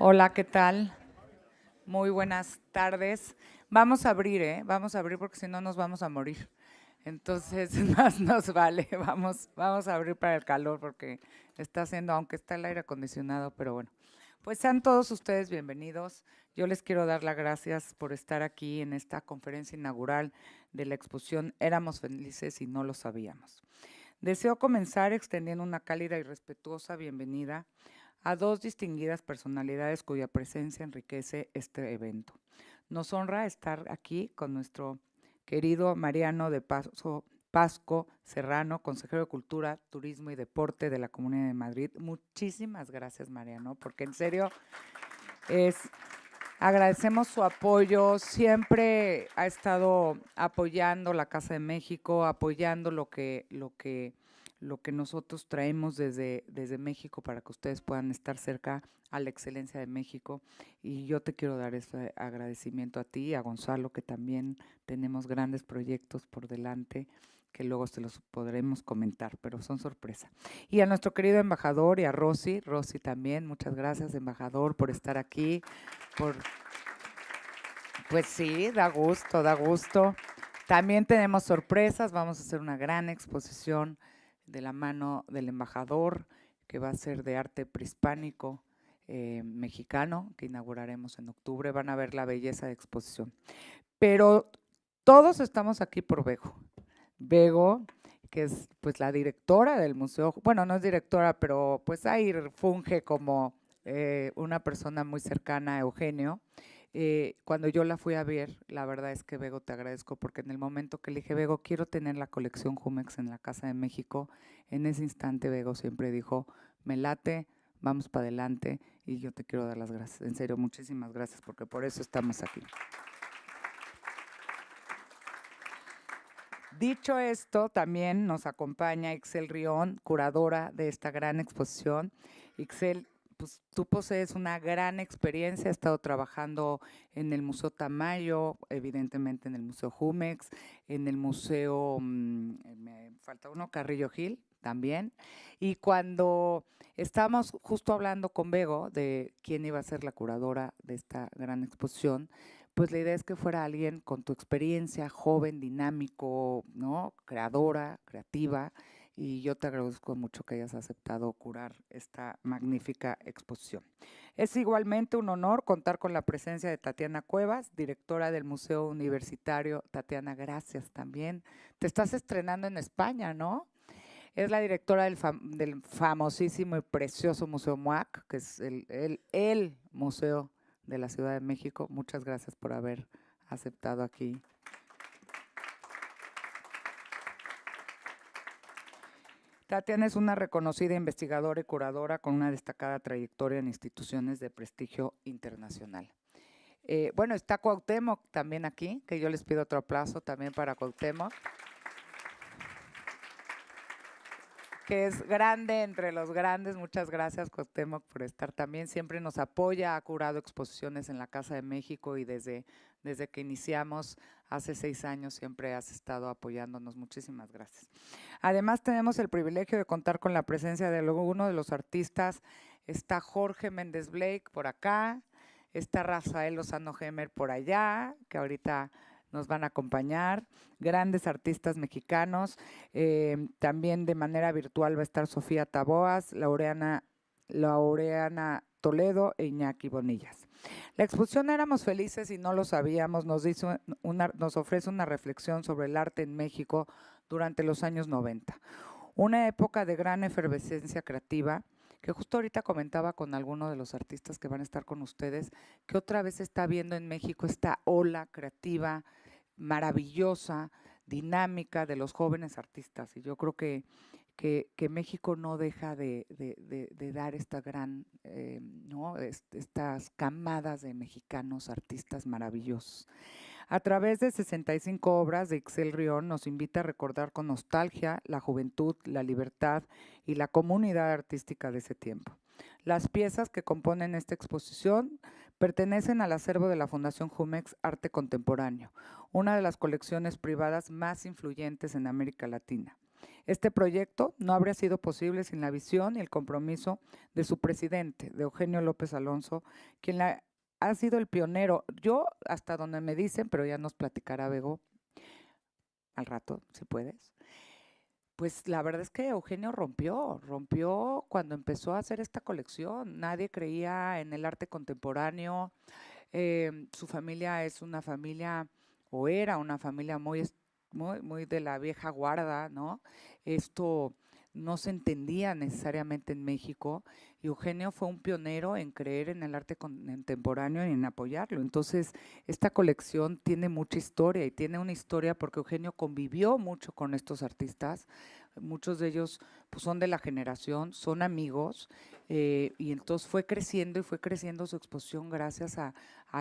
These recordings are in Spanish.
Hola, ¿qué tal? Muy buenas tardes. Vamos a abrir, ¿eh? Vamos a abrir porque si no nos vamos a morir. Entonces, más nos vale. Vamos a abrir para el calor porque está haciendo, aunque está el aire acondicionado, pero bueno. Pues sean todos ustedes bienvenidos. Yo les quiero dar las gracias por estar aquí en esta conferencia inaugural de la exposición Éramos felices y no lo sabíamos. Deseo comenzar extendiendo una cálida y respetuosa bienvenida a dos distinguidas personalidades cuya presencia enriquece este evento. Nos honra estar aquí con nuestro querido Mariano de Pasco Serrano, consejero de Cultura, Turismo y Deporte de la Comunidad de Madrid. Muchísimas gracias, Mariano, porque en serio es agradecemos su apoyo, siempre ha estado apoyando la Casa de México, apoyando lo que nosotros traemos desde México para que ustedes puedan estar cerca a la excelencia de México. Y yo te quiero dar ese agradecimiento a ti y a Gonzalo, que también tenemos grandes proyectos por delante que luego se los podremos comentar, pero son sorpresa. Y a nuestro querido embajador y a Rosy también, muchas gracias, embajador, por estar aquí, por... Pues sí, da gusto, da gusto. También tenemos sorpresas, vamos a hacer una gran exposición de la mano del embajador, que va a ser de arte prehispánico mexicano, que inauguraremos en octubre. Van a ver la belleza de exposición. Pero todos estamos aquí por Bego. Bego, que es pues la directora del museo, bueno, no es directora, pero pues ahí funge como una persona muy cercana a Eugenio. Cuando yo la fui a ver, la verdad es que Bego, te agradezco, porque en el momento que le dije, Bego, quiero tener la colección Jumex en la Casa de México, en ese instante Bego siempre dijo, me late, vamos para adelante, y yo te quiero dar las gracias. En serio, muchísimas gracias, porque por eso estamos aquí. Dicho esto, también nos acompaña Ixel Rión, curadora de esta gran exposición. Ixel, pues tú posees una gran experiencia, has estado trabajando en el Museo Tamayo, evidentemente en el Museo Jumex, en el Museo, me falta uno, Carrillo Gil también. Y cuando estábamos justo hablando con Bego de quién iba a ser la curadora de esta gran exposición, pues la idea es que fuera alguien con tu experiencia, joven, dinámico, ¿no? Creadora, creativa, y yo te agradezco mucho que hayas aceptado curar esta magnífica exposición. Es igualmente un honor contar con la presencia de Tatiana Cuevas, directora del Museo Universitario. Tatiana, gracias también. Te estás estrenando en España, ¿no? Es la directora del famosísimo y precioso Museo MUAC, que es el museo de la Ciudad de México. Muchas gracias por haber aceptado aquí. Tatiana es una reconocida investigadora y curadora con una destacada trayectoria en instituciones de prestigio internacional. Bueno, está Cuauhtémoc también aquí, que yo les pido otro aplauso también para Cuauhtémoc, que es grande entre los grandes. Muchas gracias, Cuauhtémoc, por estar también. Siempre nos apoya, ha curado exposiciones en la Casa de México y desde que iniciamos hace 6 años siempre has estado apoyándonos. Muchísimas gracias. Además, tenemos el privilegio de contar con la presencia de uno de los artistas. Está Jorge Méndez Blake por acá, está Rafael Lozano Gemer por allá, que ahorita nos van a acompañar, grandes artistas mexicanos. También de manera virtual va a estar Sofía Taboas, Laureana Toledo e Iñaki Bonillas. La exposición Éramos felices y no lo sabíamos nos ofrece una reflexión sobre el arte en México durante los años 90. Una época de gran efervescencia creativa, que justo ahorita comentaba con algunos de los artistas que van a estar con ustedes, que otra vez está viendo en México esta ola creativa maravillosa, dinámica de los jóvenes artistas. Y yo creo que México no deja de dar esta gran, ¿no? Estas camadas de mexicanos artistas maravillosos. A través de 65 obras de Ixel Rión nos invita a recordar con nostalgia la juventud, la libertad y la comunidad artística de ese tiempo. Las piezas que componen esta exposición pertenecen al acervo de la Fundación Jumex Arte Contemporáneo, una de las colecciones privadas más influyentes en América Latina. Este proyecto no habría sido posible sin la visión y el compromiso de su presidente, de Eugenio López Alonso, quien ha sido el pionero. Yo, hasta donde me dicen, pero ya nos platicará Bego al rato, si puedes. Pues la verdad es que Eugenio rompió cuando empezó a hacer esta colección. Nadie creía en el arte contemporáneo. Su familia es una familia, o era una familia muy de la vieja guarda, ¿no? Esto no se entendía necesariamente en México y Eugenio fue un pionero en creer en el arte contemporáneo y en apoyarlo. Entonces, esta colección tiene mucha historia y tiene una historia porque Eugenio convivió mucho con estos artistas. Muchos de ellos pues, son de la generación, son amigos y entonces fue creciendo su exposición gracias a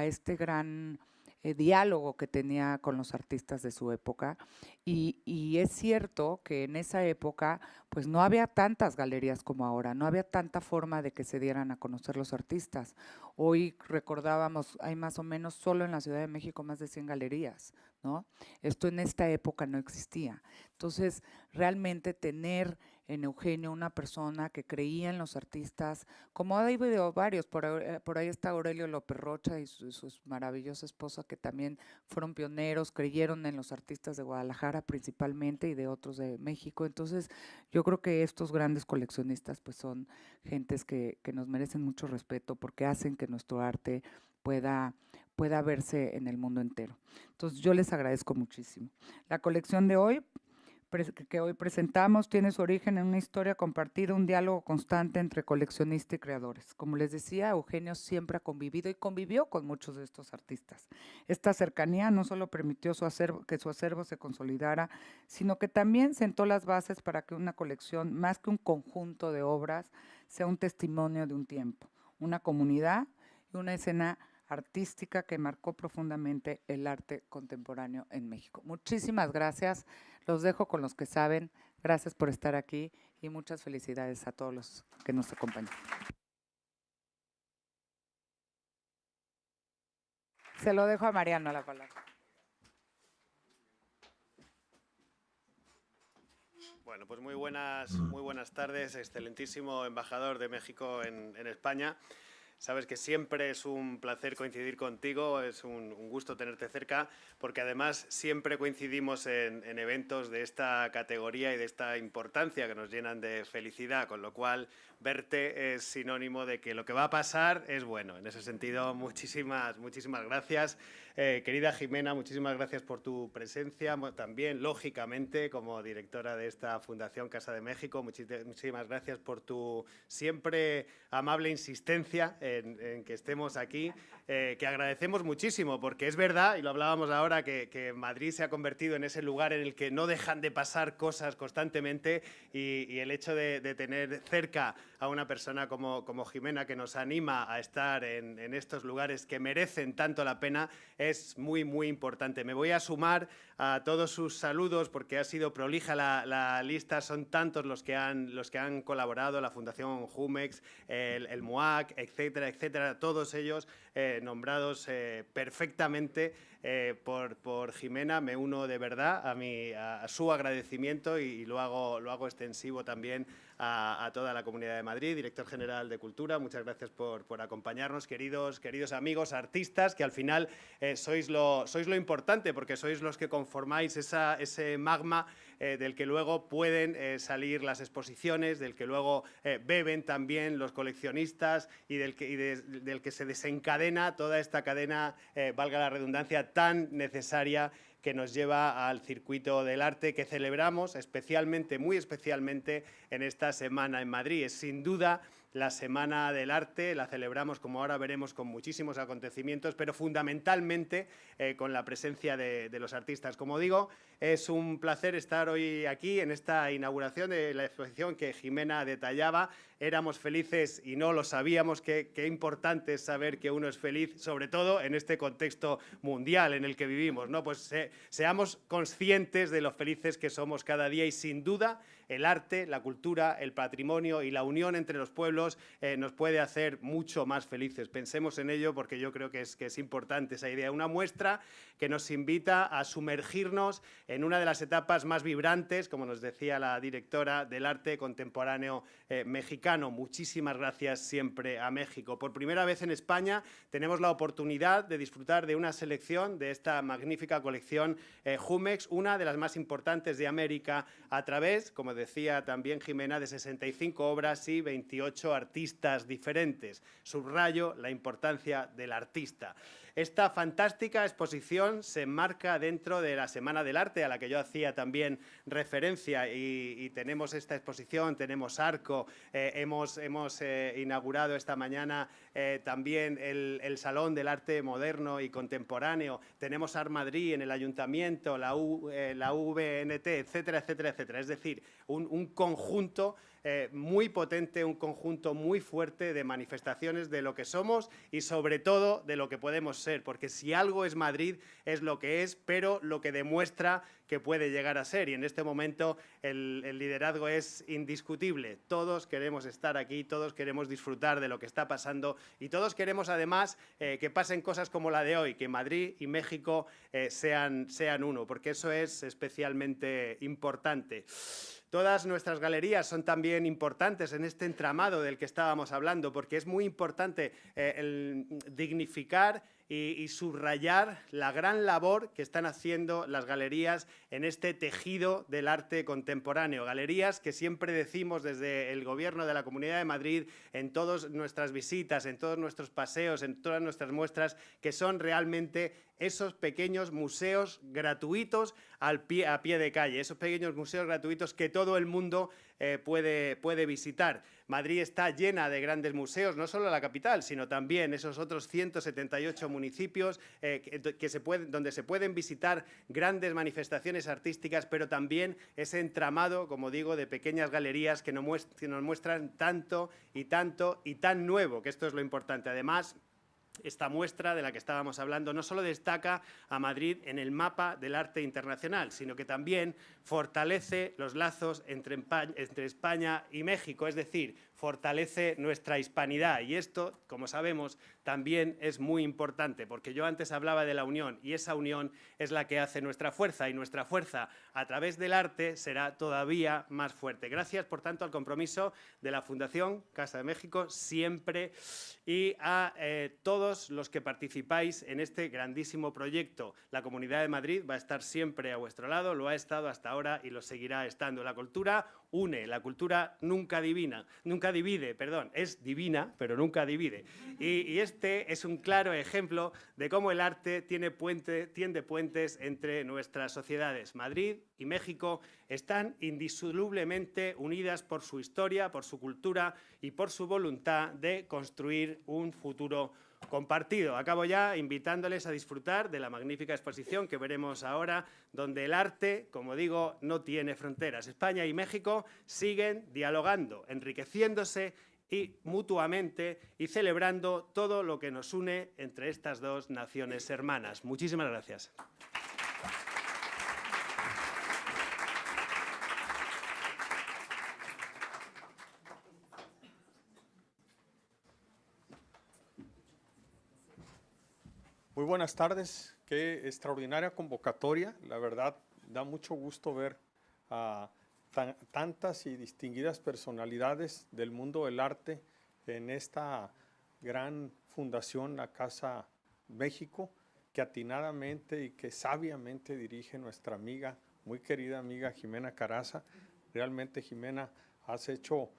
este gran diálogo que tenía con los artistas de su época. Y es cierto que en esa época pues no había tantas galerías como ahora, no había tanta forma de que se dieran a conocer los artistas. Hoy recordábamos, hay más o menos solo en la Ciudad de México más de 100 galerías, ¿no? Esto en esta época no existía. Entonces, realmente tener en Eugenio una persona que creía en los artistas, como ha habido varios, por ahí está Aurelio López Rocha y su maravillosa esposa que también fueron pioneros, creyeron en los artistas de Guadalajara principalmente y de otros de México. Entonces, yo creo que estos grandes coleccionistas pues son gentes que nos merecen mucho respeto porque hacen que nuestro arte pueda verse en el mundo entero. Entonces, yo les agradezco muchísimo. La colección de hoy que hoy presentamos tiene su origen en una historia compartida, un diálogo constante entre coleccionistas y creadores. Como les decía, Eugenio siempre ha convivido y convivió con muchos de estos artistas. Esta cercanía no solo permitió que su acervo se consolidara, sino que también sentó las bases para que una colección, más que un conjunto de obras, sea un testimonio de un tiempo, una comunidad y una escena artística que marcó profundamente el arte contemporáneo en México. Muchísimas gracias. Los dejo con los que saben. Gracias por estar aquí y muchas felicidades a todos los que nos acompañan. Se lo dejo a Mariano la palabra. Bueno, pues muy buenas tardes, excelentísimo embajador de México en España. Sabes que siempre es un placer coincidir contigo, es un gusto tenerte cerca, porque además siempre coincidimos en eventos de esta categoría y de esta importancia que nos llenan de felicidad, con lo cual verte es sinónimo de que lo que va a pasar es bueno. En ese sentido, muchísimas gracias. Querida Jimena, muchísimas gracias por tu presencia, también, lógicamente, como directora de esta Fundación Casa de México. Muchísimas gracias por tu siempre amable insistencia en que estemos aquí, que agradecemos muchísimo, porque es verdad, y lo hablábamos ahora, que Madrid se ha convertido en ese lugar en el que no dejan de pasar cosas constantemente y el hecho de tener cerca a una persona como Jimena, que nos anima a estar en estos lugares que merecen tanto la pena, es muy importante. Me voy a sumar a todos sus saludos porque ha sido prolija la lista, son tantos los que han colaborado, la Fundación Jumex, el MUAC, etcétera, todos ellos nombrados perfectamente por Jimena. Me uno de verdad a su agradecimiento y lo hago extensivo también a toda la Comunidad de Madrid. Director General de Cultura, muchas gracias por acompañarnos, queridos amigos, artistas, que al final sois lo importante, porque sois los que conformáis ese magma del que luego pueden salir las exposiciones, del que luego beben también los coleccionistas y del que se desencadena toda esta cadena, valga la redundancia, tan necesaria que nos lleva al circuito del arte que celebramos especialmente, muy especialmente, en esta semana en Madrid. Es sin duda la Semana del Arte, la celebramos, como ahora veremos, con muchísimos acontecimientos, pero fundamentalmente con la presencia de los artistas. Como digo, es un placer estar hoy aquí en esta inauguración de la exposición que Jimena detallaba. éramos felices y no lo sabíamos. Qué importante es saber que uno es feliz, sobre todo en este contexto mundial en el que vivimos, ¿no? Pues seamos conscientes de lo felices que somos cada día y sin duda el arte, la cultura, el patrimonio y la unión entre los pueblos nos puede hacer mucho más felices. Pensemos en ello porque yo creo que es importante esa idea. Una muestra que nos invita a sumergirnos en una de las etapas más vibrantes, como nos decía la directora, del arte contemporáneo mexicano. Muchísimas gracias siempre a México. Por primera vez en España tenemos la oportunidad de disfrutar de una selección de esta magnífica colección Jumex, una de las más importantes de América, a través, como decía también Jimena, de 65 obras y 28 artistas diferentes. Subrayo la importancia del artista. Esta fantástica exposición se enmarca dentro de la Semana del Arte, a la que yo hacía también referencia, y tenemos esta exposición, tenemos Arco, hemos inaugurado esta mañana también el Salón del Arte Moderno y Contemporáneo, tenemos Art Madrid en el Ayuntamiento, la VNT, etcétera, etcétera, etcétera. Es decir, un conjunto muy potente, un conjunto muy fuerte de manifestaciones de lo que somos y sobre todo de lo que podemos ser, porque si algo es Madrid es lo que es, pero lo que demuestra que puede llegar a ser, y en este momento el liderazgo es indiscutible. Todos queremos estar aquí, todos queremos disfrutar de lo que está pasando y todos queremos además que pasen cosas como la de hoy, que Madrid y México sean uno, porque eso es especialmente importante. Todas nuestras galerías son también importantes en este entramado del que estábamos hablando, porque es muy importante el dignificar y subrayar la gran labor que están haciendo las galerías en este tejido del arte contemporáneo. Galerías que siempre decimos desde el Gobierno de la Comunidad de Madrid, en todas nuestras visitas, en todos nuestros paseos, en todas nuestras muestras, que son realmente esos pequeños museos gratuitos a pie de calle, esos pequeños museos gratuitos que todo el mundo puede visitar. Madrid está llena de grandes museos, no solo la capital, sino también esos otros 178 municipios donde se pueden visitar grandes manifestaciones artísticas, pero también ese entramado, como digo, de pequeñas galerías que nos muestran tanto y tanto y tan nuevo, que esto es lo importante. Además, esta muestra de la que estábamos hablando no solo destaca a Madrid en el mapa del arte internacional, sino que también fortalece los lazos entre España y México, es decir, fortalece nuestra hispanidad. Y esto, como sabemos, también es muy importante, porque yo antes hablaba de la unión, y esa unión es la que hace nuestra fuerza, y nuestra fuerza a través del arte será todavía más fuerte. Gracias, por tanto, al compromiso de la Fundación Casa de México siempre, y a todos los que participáis en este grandísimo proyecto. La Comunidad de Madrid va a estar siempre a vuestro lado, lo ha estado hasta ahora y lo seguirá estando. La cultura une, la cultura nunca divide, es divina, pero nunca divide. Y este es un claro ejemplo de cómo el arte tiende puentes entre nuestras sociedades. Madrid y México están indisolublemente unidas por su historia, por su cultura y por su voluntad de construir un futuro compartido. Acabo ya invitándoles a disfrutar de la magnífica exposición que veremos ahora, donde el arte, como digo, no tiene fronteras. España y México siguen dialogando, enriqueciéndose y mutuamente y celebrando todo lo que nos une entre estas dos naciones hermanas. Muchísimas gracias. Muy buenas tardes, qué extraordinaria convocatoria, la verdad da mucho gusto ver a tantas y distinguidas personalidades del mundo del arte en esta gran fundación, la Casa México, que atinadamente y que sabiamente dirige nuestra amiga, muy querida amiga Jimena Caraza. Realmente, Jimena, has hecho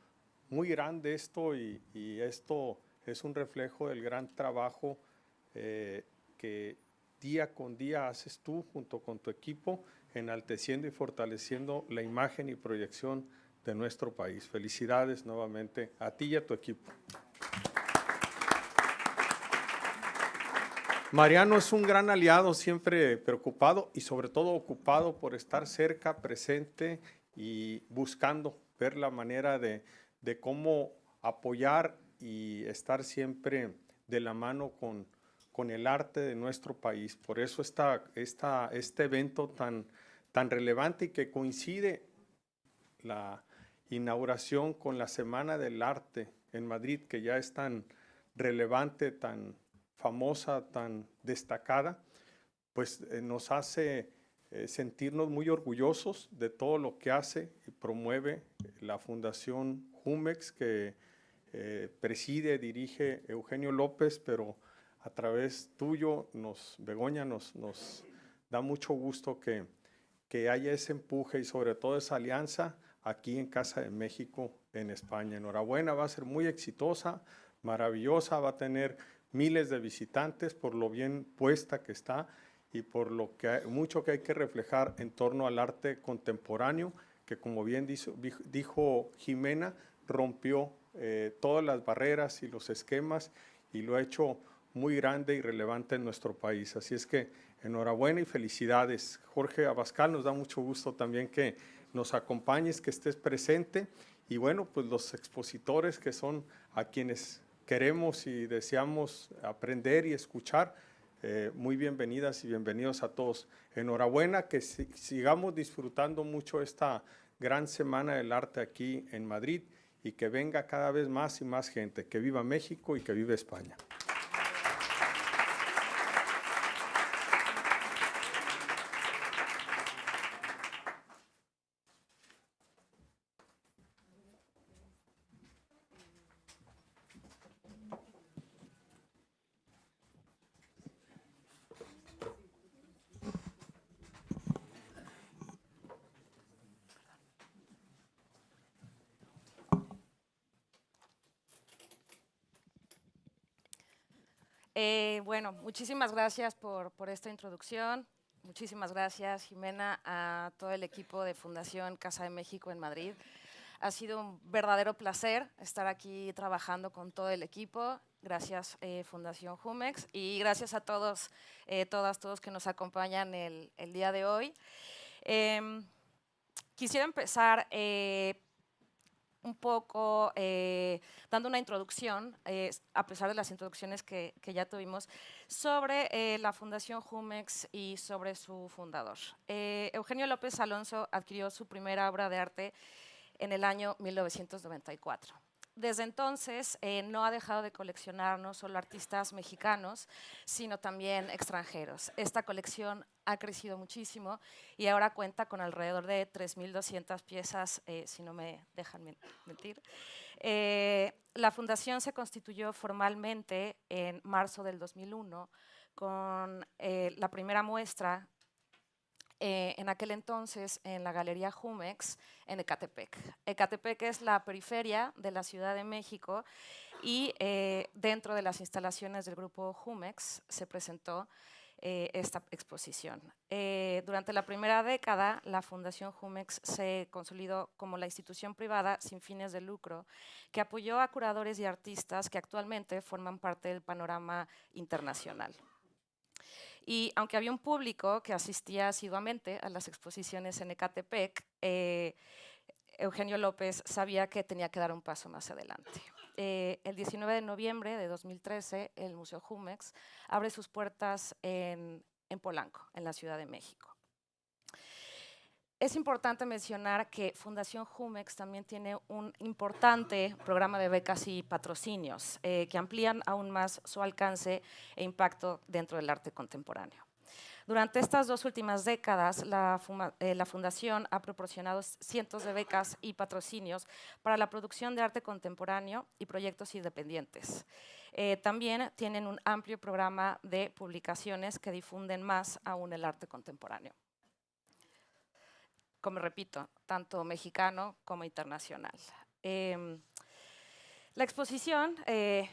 muy grande esto y esto es un reflejo del gran trabajo que día con día haces tú junto con tu equipo, enalteciendo y fortaleciendo la imagen y proyección de nuestro país. Felicidades nuevamente a ti y a tu equipo. Mariano es un gran aliado, siempre preocupado y sobre todo ocupado por estar cerca, presente y buscando ver la manera de cómo apoyar y estar siempre de la mano con el arte de nuestro país. Por eso este evento tan relevante y que coincide la inauguración con la Semana del Arte en Madrid, que ya es tan relevante, tan famosa, tan destacada, pues nos hace sentirnos muy orgullosos de todo lo que hace y promueve la Fundación Jumex, que preside, dirige Eugenio López, pero a través tuyo, Begoña, nos da mucho gusto que haya ese empuje y sobre todo esa alianza aquí en Casa de México, en España. Enhorabuena, va a ser muy exitosa, maravillosa, va a tener miles de visitantes por lo bien puesta que está y por lo mucho que hay que reflejar en torno al arte contemporáneo, que como bien dijo Jimena, rompió todas las barreras y los esquemas y lo ha hecho muy grande y relevante en nuestro país. Así es que enhorabuena y felicidades. Jorge Abascal, nos da mucho gusto también que nos acompañes, que estés presente. Y bueno, pues los expositores que son a quienes queremos y deseamos aprender y escuchar, muy bienvenidas y bienvenidos a todos. Enhorabuena, que sigamos disfrutando mucho esta gran Semana del Arte aquí en Madrid y que venga cada vez más y más gente. Que viva México y que viva España. Bueno, muchísimas gracias por esta introducción. Muchísimas gracias, Jimena, a todo el equipo de Fundación Casa de México en Madrid. Ha sido un verdadero placer estar aquí trabajando con todo el equipo. Gracias, Fundación Jumex, y gracias a todos, todos que nos acompañan el día de hoy. Quisiera empezar un poco dando una introducción, a pesar de las introducciones que ya tuvimos, sobre la Fundación Jumex y sobre su fundador. Eugenio López Alonso adquirió su primera obra de arte en el año 1994. Desde entonces no ha dejado de coleccionar no solo artistas mexicanos, sino también extranjeros. Esta colección ha crecido muchísimo y ahora cuenta con alrededor de 3.200 piezas, si no me dejan mentir. La fundación se constituyó formalmente en marzo del 2001 con la primera muestra en aquel entonces en la Galería Jumex en Ecatepec. Ecatepec es la periferia de la Ciudad de México y dentro de las instalaciones del grupo Jumex se presentó esta exposición. Durante la primera década, la Fundación Jumex se consolidó como la institución privada sin fines de lucro que apoyó a curadores y artistas que actualmente forman parte del panorama internacional. Y aunque había un público que asistía asiduamente a las exposiciones en Ecatepec, Eugenio López sabía que tenía que dar un paso más adelante. El 19 de noviembre de 2013, el Museo Jumex abre sus puertas en Polanco, en la Ciudad de México. Es importante mencionar que Fundación Jumex también tiene un importante programa de becas y patrocinios que amplían aún más su alcance e impacto dentro del arte contemporáneo. Durante estas 2 últimas décadas, la Fundación ha proporcionado cientos de becas y patrocinios para la producción de arte contemporáneo y proyectos independientes. También tienen un amplio programa de publicaciones que difunden más aún el arte contemporáneo. Como repito, tanto mexicano como internacional. La exposición, que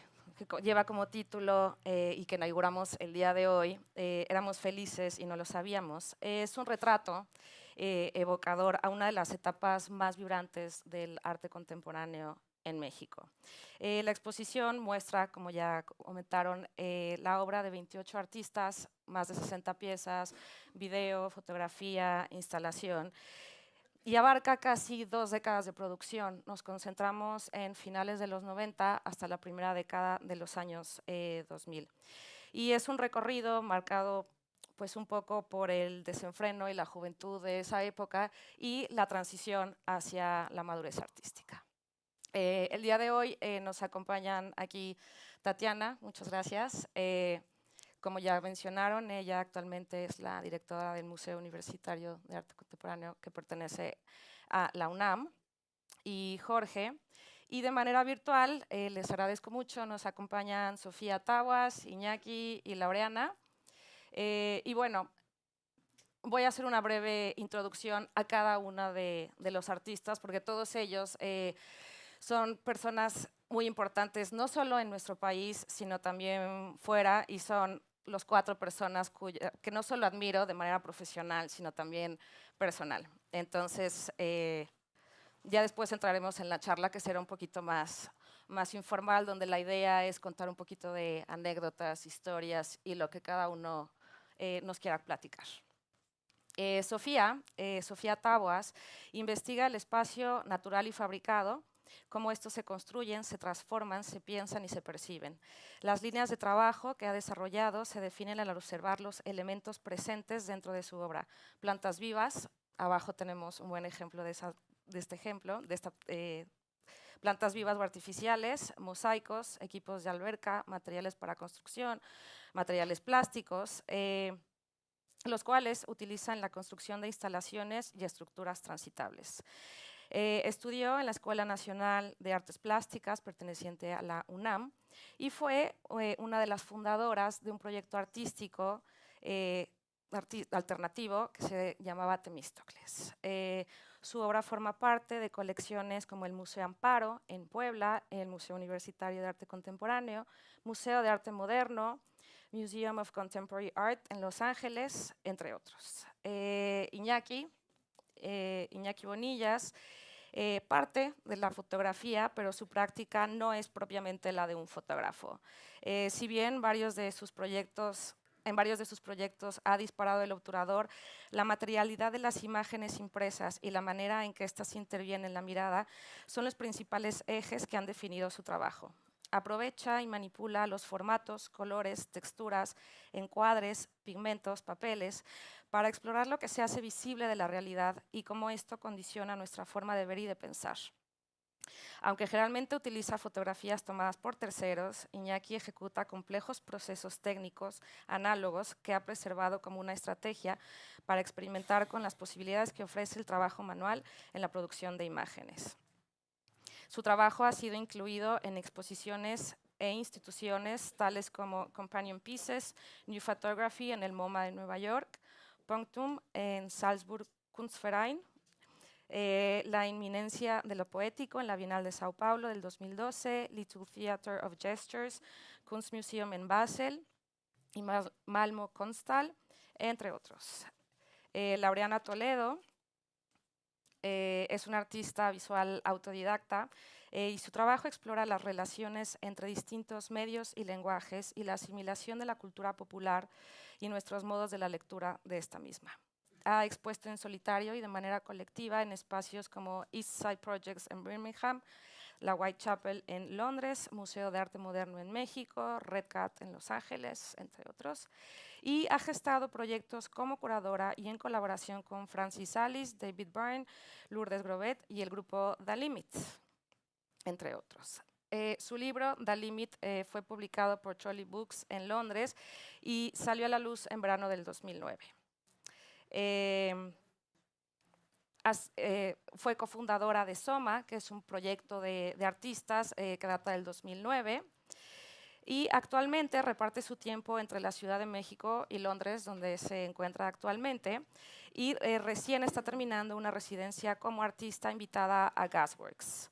lleva como título y que inauguramos el día de hoy, Éramos felices y no lo sabíamos, es un retrato evocador a una de las etapas más vibrantes del arte contemporáneo en México. La exposición muestra, como ya comentaron, la obra de 28 artistas, más de 60 piezas, video, fotografía, instalación. y abarca casi 2 décadas de producción. Nos concentramos en finales de los 90 hasta la primera década de los años 2000. Y es un recorrido marcado pues un poco por el desenfreno y la juventud de esa época y la transición hacia la madurez artística. El día de hoy nos acompañan aquí Tatiana, muchas gracias. Como ya mencionaron, ella actualmente es la directora del Museo Universitario de Arte Contemporáneo que pertenece a la UNAM. Y Jorge. Y de manera virtual, les agradezco mucho, nos acompañan Sofía Taguas, Iñaki y Laureana. Y bueno, voy a hacer una breve introducción a cada uno de los artistas, porque todos ellos son personas muy importantes, no solo en nuestro país, sino también fuera, y son los 4 personas que no solo admiro de manera profesional, sino también personal. Entonces, ya después entraremos en la charla, que será un poquito más informal, donde la idea es contar un poquito de anécdotas, historias y lo que cada uno nos quiera platicar. Sofía Taboas investiga el espacio natural y fabricado, cómo estos se construyen, se transforman, se piensan y se perciben. Las líneas de trabajo que ha desarrollado se definen al observar los elementos presentes dentro de su obra. Plantas vivas, abajo tenemos un buen ejemplo de plantas vivas o artificiales, mosaicos, equipos de alberca, materiales para construcción, materiales plásticos, los cuales utilizan la construcción de instalaciones y estructuras transitables. Estudió en la Escuela Nacional de Artes Plásticas, perteneciente a la UNAM, y fue una de las fundadoras de un proyecto artístico alternativo que se llamaba Temístocles. Su obra forma parte de colecciones como el Museo Amparo en Puebla, el Museo Universitario de Arte Contemporáneo, Museo de Arte Moderno, Museum of Contemporary Art en Los Ángeles, entre otros. Iñaki Bonillas, parte de la fotografía, pero su práctica no es propiamente la de un fotógrafo. Si bien en varios de sus proyectos ha disparado el obturador, la materialidad de las imágenes impresas y la manera en que éstas intervienen en la mirada son los principales ejes que han definido su trabajo. Aprovecha y manipula los formatos, colores, texturas, encuadres, pigmentos, papeles, para explorar lo que se hace visible de la realidad y cómo esto condiciona nuestra forma de ver y de pensar. Aunque generalmente utiliza fotografías tomadas por terceros, Iñaki ejecuta complejos procesos técnicos análogos que ha preservado como una estrategia para experimentar con las posibilidades que ofrece el trabajo manual en la producción de imágenes. Su trabajo ha sido incluido en exposiciones e instituciones tales como Companion Pieces, New Photography en el MoMA de Nueva York, Punctum en Salzburg Kunstverein, La inminencia de lo poético en la Bienal de Sao Paulo del 2012, Little Theater of Gestures, Kunstmuseum en Basel y Malmo Constal, entre otros. Laureana Toledo es una artista visual autodidacta y su trabajo explora las relaciones entre distintos medios y lenguajes y la asimilación de la cultura popular y nuestros modos de la lectura de esta misma. Ha expuesto en solitario y de manera colectiva en espacios como East Side Projects en Birmingham, la Whitechapel en Londres, Museo de Arte Moderno en México, Red Cat en Los Ángeles, entre otros. Y ha gestado proyectos como curadora y en colaboración con Francis Alice, David Byrne, Lourdes Grobet y el grupo The Limit, entre otros. Su libro, The Limit, fue publicado por Trolley Books en Londres y salió a la luz en verano del 2009. Fue cofundadora de SOMA, que es un proyecto de artistas que data del 2009. Y actualmente reparte su tiempo entre la Ciudad de México y Londres, donde se encuentra actualmente, y recién está terminando una residencia como artista invitada a Gasworks.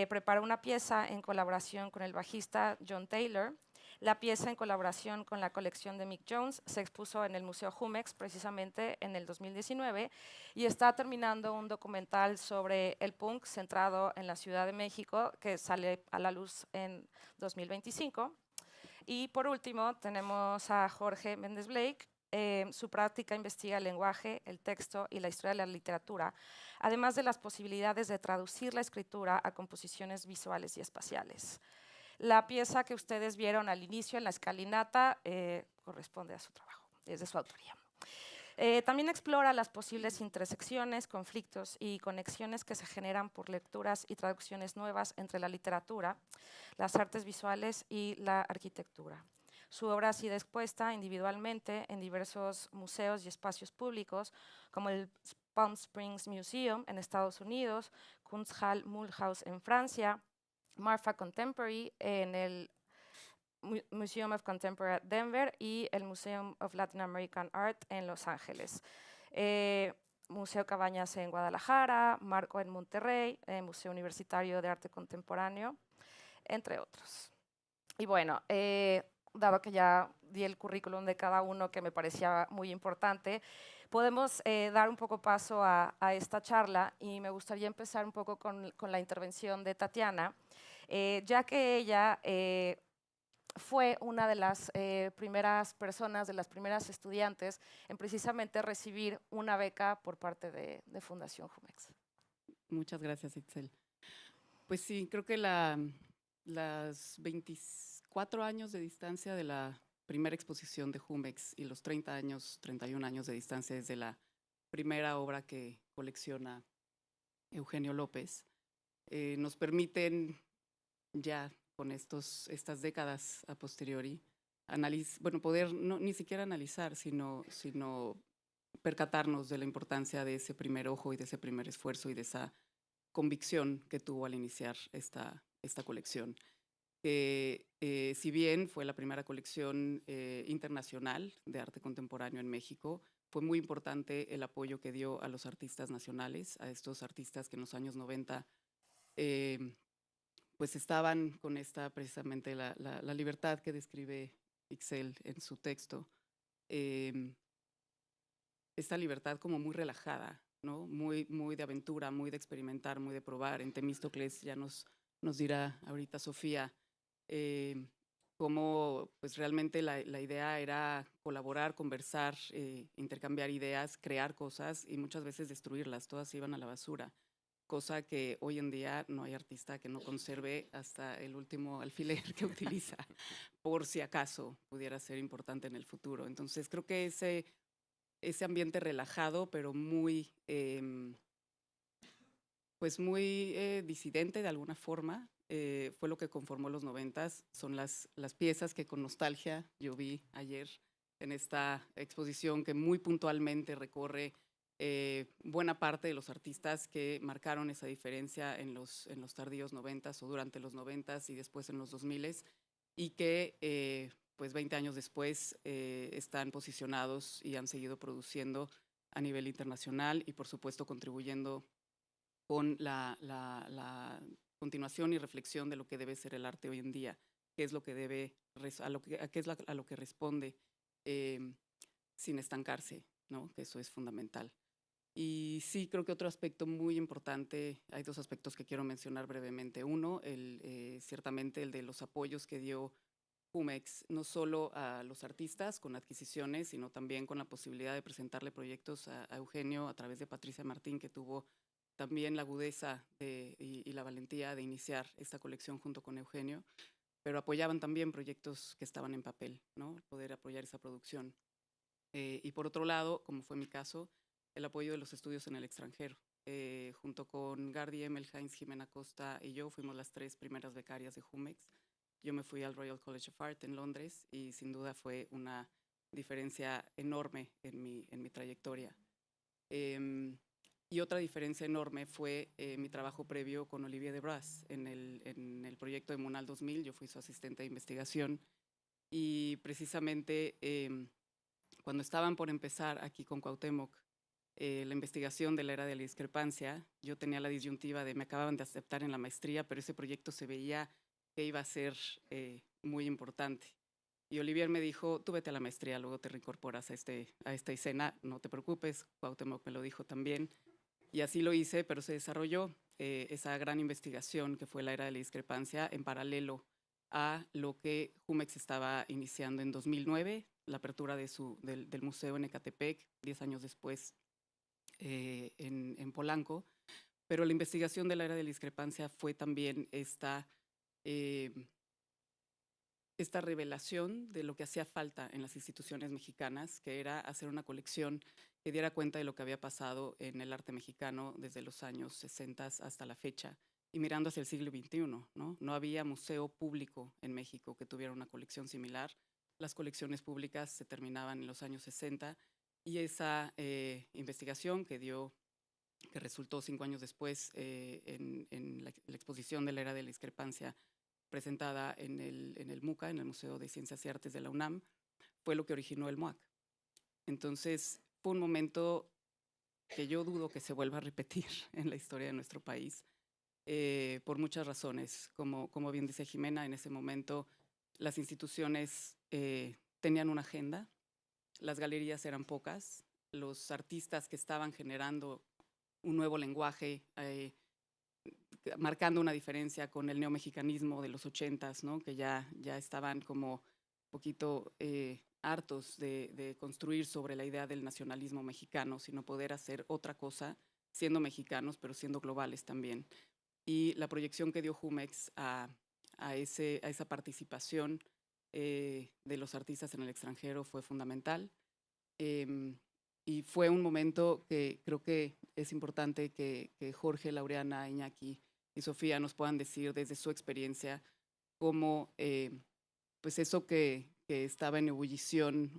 Prepara una pieza en colaboración con el bajista John Taylor. La pieza, en colaboración con la colección de Mick Jones, se expuso en el Museo Jumex precisamente en el 2019 y está terminando un documental sobre el punk centrado en la Ciudad de México que sale a la luz en 2025. Y por último tenemos a Jorge Méndez Blake, su práctica investiga el lenguaje, el texto y la historia de la literatura, además de las posibilidades de traducir la escritura a composiciones visuales y espaciales. La pieza que ustedes vieron al inicio en la escalinata corresponde a su trabajo, es de su autoría. También explora las posibles intersecciones, conflictos y conexiones que se generan por lecturas y traducciones nuevas entre la literatura, las artes visuales y la arquitectura. Su obra ha sido expuesta individualmente en diversos museos y espacios públicos, como el Palm Springs Museum en Estados Unidos, Kunsthal Mulhouse en Francia, Marfa Contemporary en el Museum of Contemporary Denver y el Museum of Latin American Art en Los Ángeles. Museo Cabañas en Guadalajara, Marco en Monterrey, Museo Universitario de Arte Contemporáneo, entre otros. Y bueno, dado que ya di el currículum de cada uno que me parecía muy importante, podemos dar un poco paso a esta charla y me gustaría empezar un poco con la intervención de Tatiana, ya que ella fue una de las primeras personas, de las primeras estudiantes en precisamente recibir una beca por parte de Fundación Jumex. Muchas gracias, Itzel. Pues sí, creo que las 24 años de distancia de la primera exposición de Jumex y los 31 años de distancia desde la primera obra que colecciona Eugenio López, nos permiten ya con estas décadas a posteriori, poder ni siquiera analizar, sino percatarnos de la importancia de ese primer ojo y de ese primer esfuerzo y de esa convicción que tuvo al iniciar esta colección. Si bien fue la primera colección internacional de arte contemporáneo en México, fue muy importante el apoyo que dio a los artistas nacionales, a estos artistas que en los años 90 pues estaban con precisamente la libertad que describe Ixel en su texto, esta libertad como muy relajada, ¿no? Muy de aventura, muy de experimentar, muy de probar. En Temístocles ya nos dirá ahorita Sofía cómo pues realmente la idea era colaborar, conversar, intercambiar ideas, crear cosas y muchas veces destruirlas, todas se iban a la basura. Cosa que hoy en día no hay artista que no conserve hasta el último alfiler que utiliza, por si acaso pudiera ser importante en el futuro. Entonces creo que ese ambiente relajado, pero muy, pues muy disidente de alguna forma, fue lo que conformó los 90s. Son las piezas que con nostalgia yo vi ayer en esta exposición que muy puntualmente recorre buena parte de los artistas que marcaron esa diferencia en los tardíos 90s o durante los 90s y después en los 2000s y que pues 20 años después están posicionados y han seguido produciendo a nivel internacional y por supuesto contribuyendo con la continuación y reflexión de lo que debe ser el arte hoy en día, qué es lo que a lo que responde sin estancarse, ¿no? Que eso es fundamental. Y sí, creo que otro aspecto muy importante, hay dos aspectos que quiero mencionar brevemente. Uno, ciertamente el de los apoyos que dio Jumex, no solo a los artistas con adquisiciones, sino también con la posibilidad de presentarle proyectos a Eugenio a través de Patricia Martín, que tuvo también la agudeza y la valentía de iniciar esta colección junto con Eugenio, pero apoyaban también proyectos que estaban en papel, ¿no? Poder apoyar esa producción. Y por otro lado, como fue mi caso, el apoyo de los estudios en el extranjero. Junto con Gardi Emmelheinz, Jimena Costa y yo fuimos las 3 primeras becarias de Jumex. Yo me fui al Royal College of Art en Londres y sin duda fue una diferencia enorme en mi trayectoria. Y otra diferencia enorme fue mi trabajo previo con Olivier Debras en el proyecto de Munal 2000. Yo fui su asistente de investigación y precisamente cuando estaban por empezar aquí con Cuauhtémoc la investigación de la era de la discrepancia, yo tenía la disyuntiva de me acababan de aceptar en la maestría, pero ese proyecto se veía que iba a ser muy importante. Y Olivier me dijo, tú vete a la maestría, luego te reincorporas a esta escena, no te preocupes, Cuauhtémoc me lo dijo también. Y así lo hice, pero se desarrolló esa gran investigación que fue la era de la discrepancia en paralelo a lo que Jumex estaba iniciando en 2009, la apertura del museo en Ecatepec, 10 años después en Polanco. Pero la investigación de la era de la discrepancia fue también esta revelación de lo que hacía falta en las instituciones mexicanas, que era hacer una colección que diera cuenta de lo que había pasado en el arte mexicano desde los años 60 hasta la fecha, y mirando hacia el siglo XXI, ¿no? No había museo público en México que tuviera una colección similar. Las colecciones públicas se terminaban en los años 60, y esa investigación que resultó 5 años después en la exposición de la era de la discrepancia presentada en el MUCA, en el Museo de Ciencias y Artes de la UNAM, fue lo que originó el MUAC. Entonces, fue un momento que yo dudo que se vuelva a repetir en la historia de nuestro país, por muchas razones. Como bien dice Jimena, en ese momento las instituciones tenían una agenda, las galerías eran pocas, los artistas que estaban generando un nuevo lenguaje, marcando una diferencia con el neomexicanismo de los 80s, ¿no? Que ya estaban como un poquito hartos de construir sobre la idea del nacionalismo mexicano, sino poder hacer otra cosa siendo mexicanos, pero siendo globales también. Y la proyección que dio Jumex a esa participación de los artistas en el extranjero fue fundamental. Y fue un momento que creo que es importante que Jorge, Laureana, Iñaki y Sofía nos puedan decir desde su experiencia cómo pues eso que estaba en ebullición,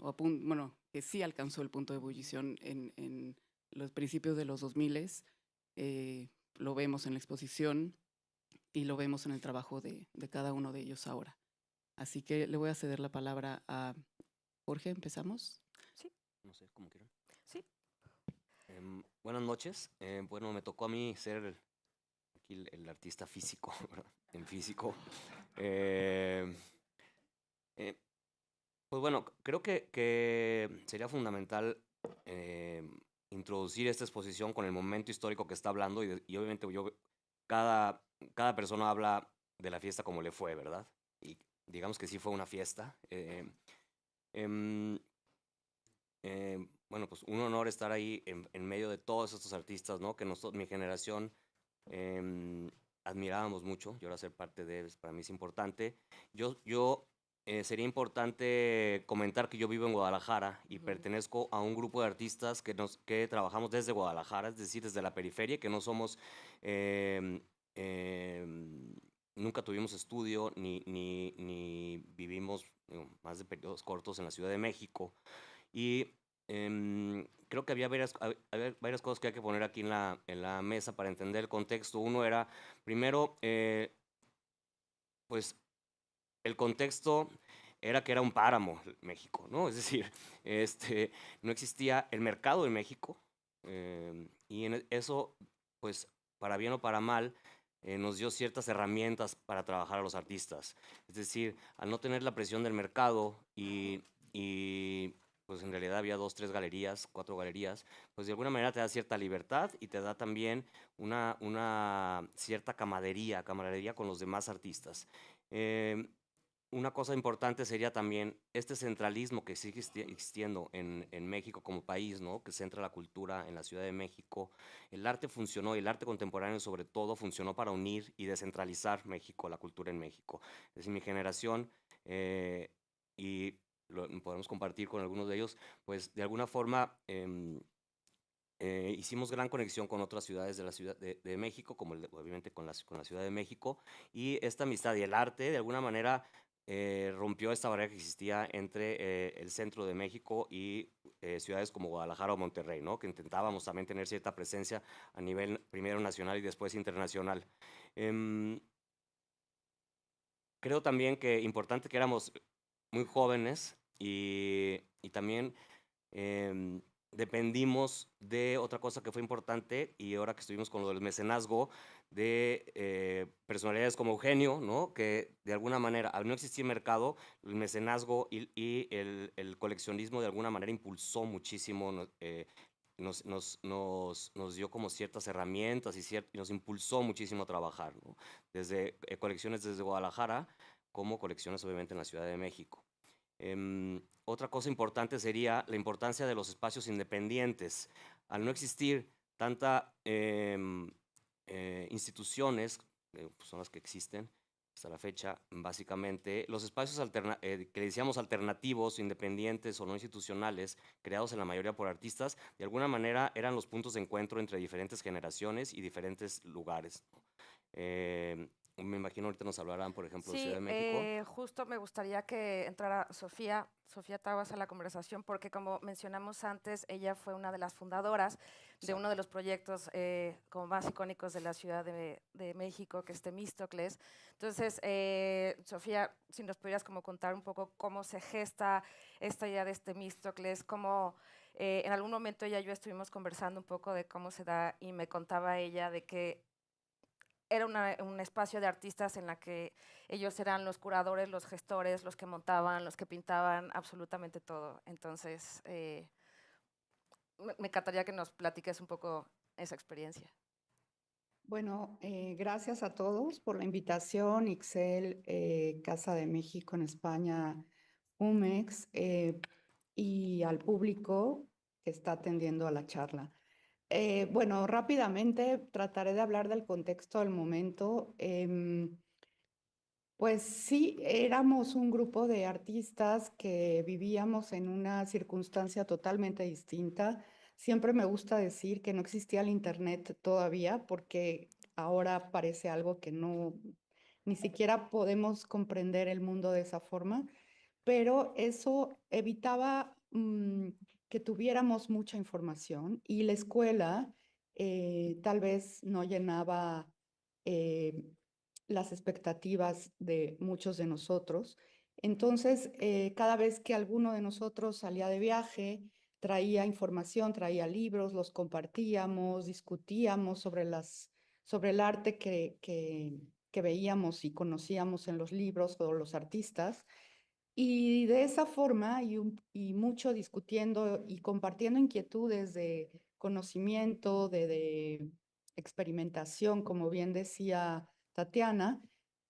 que sí alcanzó el punto de ebullición en los principios de los 2000, lo vemos en la exposición y lo vemos en el trabajo de cada uno de ellos ahora. Así que le voy a ceder la palabra a Jorge. ¿Empezamos? Sí. No sé, como quieran. Sí. Buenas noches. Bueno, me tocó a mí ser aquí el artista físico, ¿verdad? En físico. Pues bueno, creo que sería fundamental introducir esta exposición con el momento histórico que está hablando y obviamente cada persona habla de la fiesta como le fue, ¿verdad? Y digamos que sí fue una fiesta. Bueno, pues un honor estar ahí en medio de todos estos artistas, ¿no? Que mi generación admirábamos mucho, y ahora ser parte de ellos para mí es importante. Sería importante comentar que yo vivo en Guadalajara y pertenezco a un grupo de artistas que trabajamos desde Guadalajara, es decir, desde la periferia, que no somos... nunca tuvimos estudio ni vivimos más de periodos cortos en la Ciudad de México. Y creo que había varias cosas que hay que poner aquí en la mesa para entender el contexto. Uno era, primero, pues el contexto era que era un páramo México, ¿no? Es decir, no existía el mercado en México, y eso, pues, para bien o para mal, nos dio ciertas herramientas para trabajar a los artistas. Es decir, al no tener la presión del mercado y pues en realidad había 2, 3 galerías, 4 galerías, pues de alguna manera te da cierta libertad y te da también una cierta camaradería con los demás artistas. Una cosa importante sería también este centralismo que sigue existiendo en México como país, ¿no? Que centra la cultura en la Ciudad de México. El arte funcionó, y el arte contemporáneo sobre todo, funcionó para unir y descentralizar México, la cultura en México. Es decir, mi generación, y lo podemos compartir con algunos de ellos, pues de alguna forma hicimos gran conexión con otras ciudades de la Ciudad de México, como obviamente con la Ciudad de México, y esta amistad y el arte de alguna manera rompió esta barrera que existía entre el centro de México y ciudades como Guadalajara o Monterrey, ¿no? Que intentábamos también tener cierta presencia a nivel primero nacional y después internacional. Creo también que importante que éramos muy jóvenes y también dependimos de otra cosa que fue importante, y ahora que estuvimos con lo del mecenazgo, de personalidades como Eugenio, ¿no? Que de alguna manera, al no existir mercado, el mecenazgo y el coleccionismo de alguna manera impulsó muchísimo, nos dio como ciertas herramientas y nos impulsó muchísimo a trabajar, ¿no? Desde colecciones desde Guadalajara, como colecciones obviamente en la Ciudad de México. Otra cosa importante sería la importancia de los espacios independientes. Al no existir tanta instituciones, pues son las que existen hasta la fecha, básicamente, los espacios que decíamos alternativos, independientes o no institucionales, creados en la mayoría por artistas, de alguna manera eran los puntos de encuentro entre diferentes generaciones y diferentes lugares, ¿no? Me imagino ahorita nos hablarán, por ejemplo, de Ciudad Sí, de México. justo me gustaría que entrara Sofía Tabas a la conversación, porque como mencionamos antes, ella fue una de las fundadoras de uno de los proyectos como más icónicos de la Ciudad de México, que es Temístocles. Entonces, Sofía, si nos pudieras como contar un poco cómo se gesta esta idea de Temístocles, cómo en algún momento ella y yo estuvimos conversando un poco de cómo se da, y me contaba ella de que era un espacio de artistas en la que ellos eran los curadores, los gestores, los que montaban, los que pintaban, absolutamente todo. Entonces, me encantaría que nos platiques un poco esa experiencia. Bueno, gracias a todos por la invitación, Ixel, Casa de México en España, UMEX, y al público que está atendiendo a la charla. Bueno, rápidamente trataré de hablar del contexto del momento. Pues sí, éramos un grupo de artistas que vivíamos en una circunstancia totalmente distinta. Siempre me gusta decir que no existía el internet todavía, porque ahora parece algo que no, ni siquiera podemos comprender el mundo de esa forma, pero eso evitaba que tuviéramos mucha información, y la escuela tal vez no llenaba eh, las expectativas de muchos de nosotros. Entonces, cada vez que alguno de nosotros salía de viaje, traía información, traía libros, los compartíamos, discutíamos sobre el arte que veíamos y conocíamos en los libros o los artistas. Y de esa forma, y mucho discutiendo y compartiendo inquietudes de conocimiento, de experimentación, como bien decía Tatiana,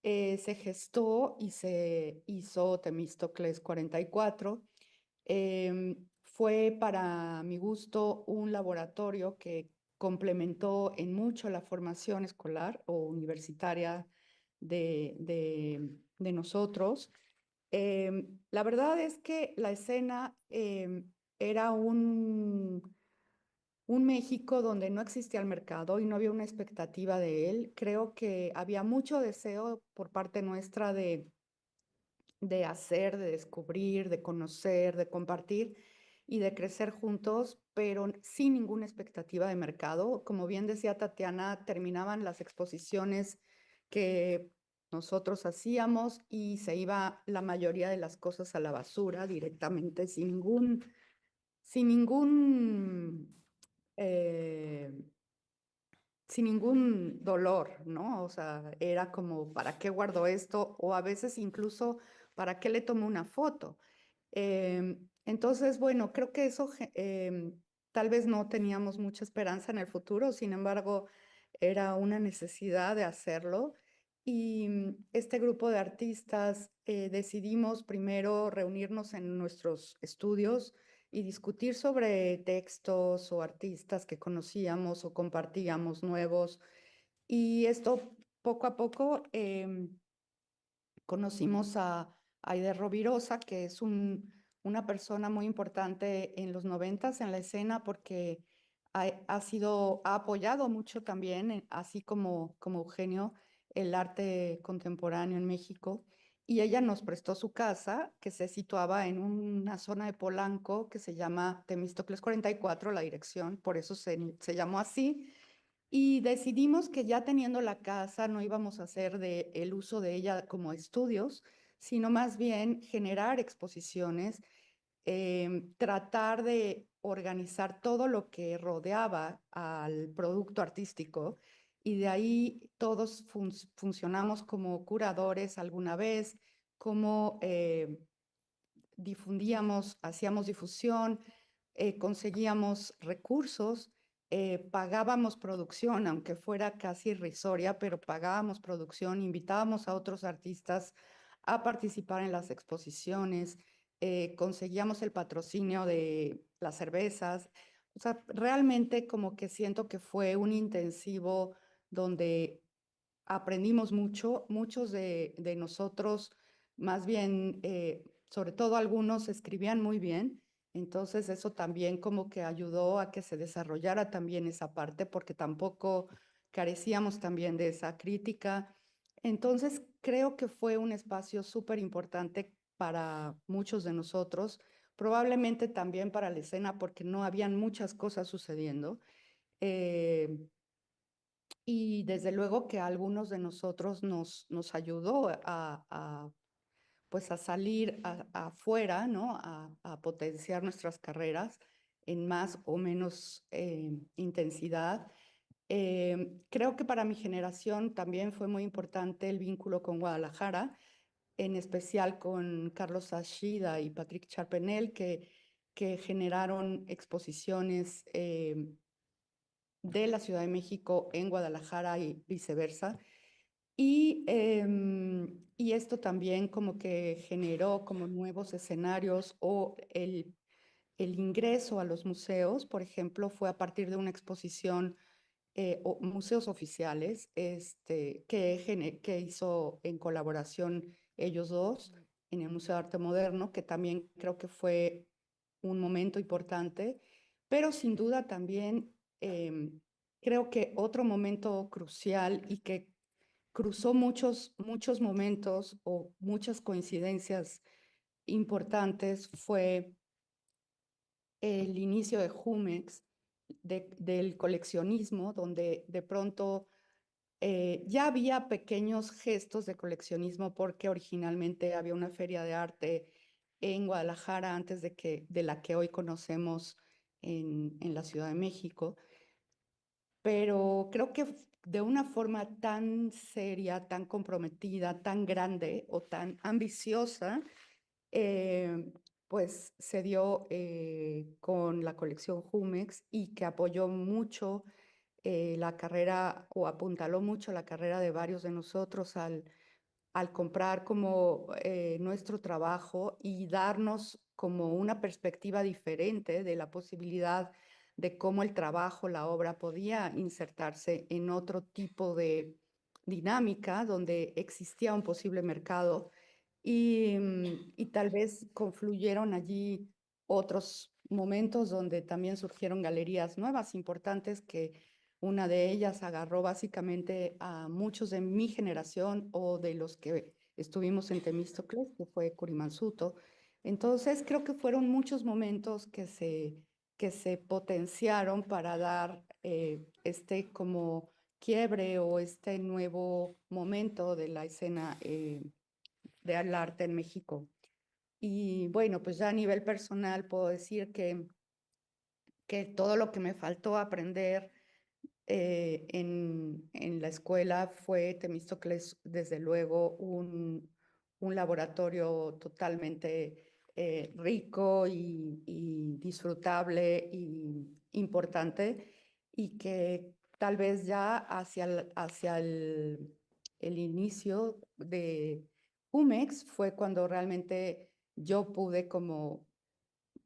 se gestó y se hizo Temístocles 44. Fue para mi gusto un laboratorio que complementó en mucho la formación escolar o universitaria de nosotros. La verdad es que la escena era un México donde no existía el mercado y no había una expectativa de él. Creo que había mucho deseo por parte nuestra de hacer, de descubrir, de conocer, de compartir y de crecer juntos, pero sin ninguna expectativa de mercado. Como bien decía Tatiana, terminaban las exposiciones que nosotros hacíamos y se iba la mayoría de las cosas a la basura directamente, sin ningún, eh, sin ningún dolor, ¿no? O sea, era como, ¿para qué guardo esto? O a veces incluso, ¿para qué le tomo una foto? Entonces, bueno, creo que eso tal vez no teníamos mucha esperanza en el futuro, sin embargo, era una necesidad de hacerlo. Y este grupo de artistas decidimos primero reunirnos en nuestros estudios y discutir sobre textos o artistas que conocíamos o compartíamos nuevos. Y esto poco a poco conocimos a Aide Rovirosa, que es una persona muy importante en los 90s en la escena, porque ha apoyado mucho también, así como Eugenio, el arte contemporáneo en México. Y ella nos prestó su casa, que se situaba en una zona de Polanco que se llama Temístocles 44, la dirección, por eso se llamó así. Y decidimos que ya teniendo la casa no íbamos a hacer el uso de ella como estudios, sino más bien generar exposiciones, tratar de organizar todo lo que rodeaba al producto artístico, y de ahí todos funcionamos como curadores alguna vez, como difundíamos, hacíamos difusión, conseguíamos recursos, pagábamos producción, aunque fuera casi irrisoria, pero pagábamos producción, invitábamos a otros artistas a participar en las exposiciones. conseguíamos el patrocinio de las cervezas. O sea, realmente como que siento que fue un intensivo donde aprendimos mucho, muchos de nosotros, más bien, sobre todo algunos escribían muy bien, entonces eso también como que ayudó a que se desarrollara también esa parte, porque tampoco carecíamos también de esa crítica. Entonces creo que fue un espacio súper importante para muchos de nosotros, probablemente también para la escena, porque no habían muchas cosas sucediendo. Eh, y desde luego que a algunos de nosotros nos ayudó pues a salir afuera, ¿no? A potenciar nuestras carreras en más o menos intensidad. Creo que para mi generación también fue muy importante el vínculo con Guadalajara, en especial con Carlos Ashida y Patrick Charpenel, que generaron exposiciones de la Ciudad de México en Guadalajara y viceversa. Y esto también como que generó como nuevos escenarios o el ingreso a los museos, por ejemplo, fue a partir de una exposición o museos oficiales que hizo en colaboración ellos dos en el Museo de Arte Moderno, que también creo que fue un momento importante, pero sin duda también creo que otro momento crucial y que cruzó muchos momentos o muchas coincidencias importantes fue el inicio de Jumex, del coleccionismo, donde de pronto ya había pequeños gestos de coleccionismo porque originalmente había una feria de arte en Guadalajara antes de la que hoy conocemos en la Ciudad de México, pero creo que de una forma tan seria, tan comprometida, tan grande o tan ambiciosa, eh, pues se dio con la colección Jumex y que apoyó mucho la carrera o apuntaló mucho la carrera de varios de nosotros al comprar como nuestro trabajo y darnos como una perspectiva diferente de la posibilidad de cómo el trabajo, la obra podía insertarse en otro tipo de dinámica donde existía un posible mercado y tal vez confluyeron allí otros momentos donde también surgieron galerías nuevas importantes que una de ellas agarró básicamente a muchos de mi generación o de los que estuvimos en Temístocles, que fue Kurimansuto. Entonces creo que fueron muchos momentos que se potenciaron para dar este como quiebre o este nuevo momento de la escena del arte en México. Y bueno, pues ya a nivel personal puedo decir que todo lo que me faltó aprender en la escuela fue Temístocles, desde luego, un laboratorio totalmente rico y disfrutable y importante, y que tal vez ya hacia el inicio de Jumex fue cuando realmente yo pude como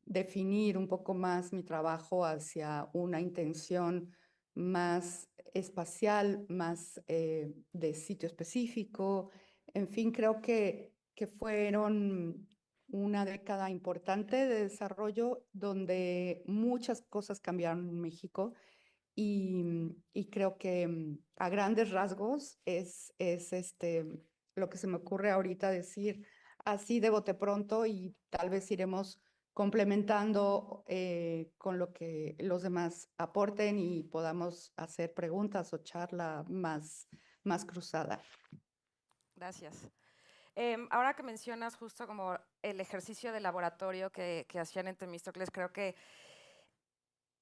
definir un poco más mi trabajo hacia una intención más espacial, más de sitio específico. En fin, creo que fueron una década importante de desarrollo donde muchas cosas cambiaron en México y creo que a grandes rasgos es lo que se me ocurre ahorita decir así de bote pronto, y tal vez iremos complementando con lo que los demás aporten y podamos hacer preguntas o charla más cruzada. Gracias. Ahora que mencionas justo como el ejercicio de laboratorio que hacían en Temístocles, creo que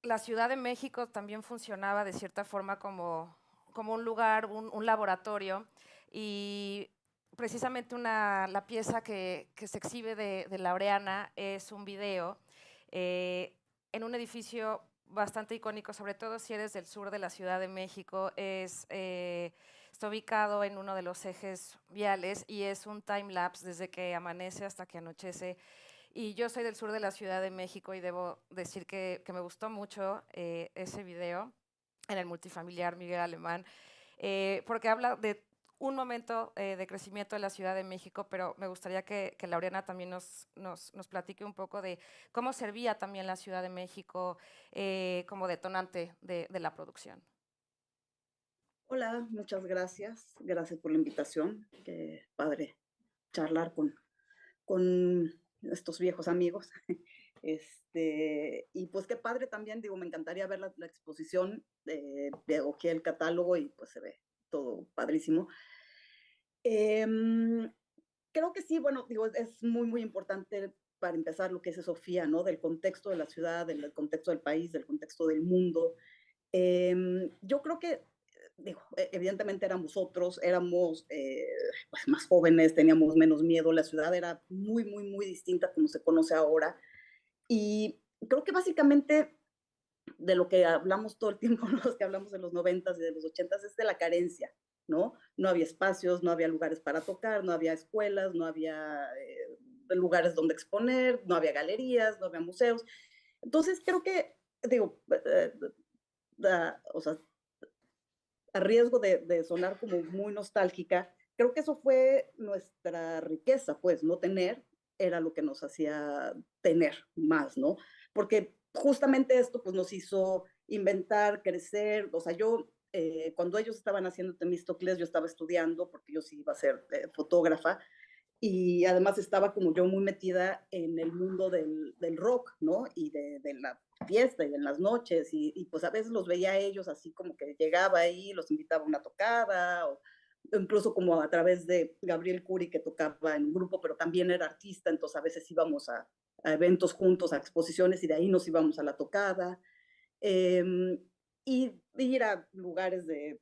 la Ciudad de México también funcionaba de cierta forma como un lugar, un laboratorio, y precisamente la pieza que se exhibe de Laureana es un video en un edificio bastante icónico, sobre todo si eres del sur de la Ciudad de México. Está ubicado en uno de los ejes viales y es un time lapse desde que amanece hasta que anochece. Y yo soy del sur de la Ciudad de México y debo decir que me gustó mucho ese video en el multifamiliar Miguel Alemán, porque habla de un momento de crecimiento de la Ciudad de México, pero me gustaría que Laureana también nos platique un poco de cómo servía también la Ciudad de México como detonante de la producción. Hola, muchas gracias. Gracias por la invitación. Qué padre charlar con estos viejos amigos. Y pues qué padre también, digo, me encantaría ver la exposición. Ojeé el catálogo y pues se ve todo padrísimo. Em, Creo que sí, bueno, digo, es muy, muy importante para empezar lo que dice Sofía, ¿no? Del contexto de la ciudad, del contexto del país, del contexto del mundo. Yo creo que, digo, evidentemente éramos otros, éramos pues más jóvenes, teníamos menos miedo, la ciudad era muy, muy, muy distinta como se conoce ahora. Y creo que básicamente de lo que hablamos todo el tiempo, los que hablamos de los 90s y de los 80s, es de la carencia, ¿no? No había espacios, no había lugares para tocar, no había escuelas, no había lugares donde exponer, no había galerías, no había museos. Entonces creo que, digo, o sea, a riesgo de sonar como muy nostálgica, creo que eso fue nuestra riqueza, pues, no tener era lo que nos hacía tener más, ¿no? Porque justamente esto, pues, nos hizo inventar, crecer, o sea, yo, cuando ellos estaban haciendo Temístocles, yo estaba estudiando, porque yo sí iba a ser fotógrafa, y además estaba como yo muy metida en el mundo del rock, ¿no? Y de la fiesta y en las noches, y pues a veces los veía a ellos así como que llegaba ahí, los invitaba a una tocada, o incluso como a través de Gabriel Curi, que tocaba en un grupo, pero también era artista, entonces a veces íbamos a eventos juntos, a exposiciones, y de ahí nos íbamos a la tocada. Eh, y ir a lugares de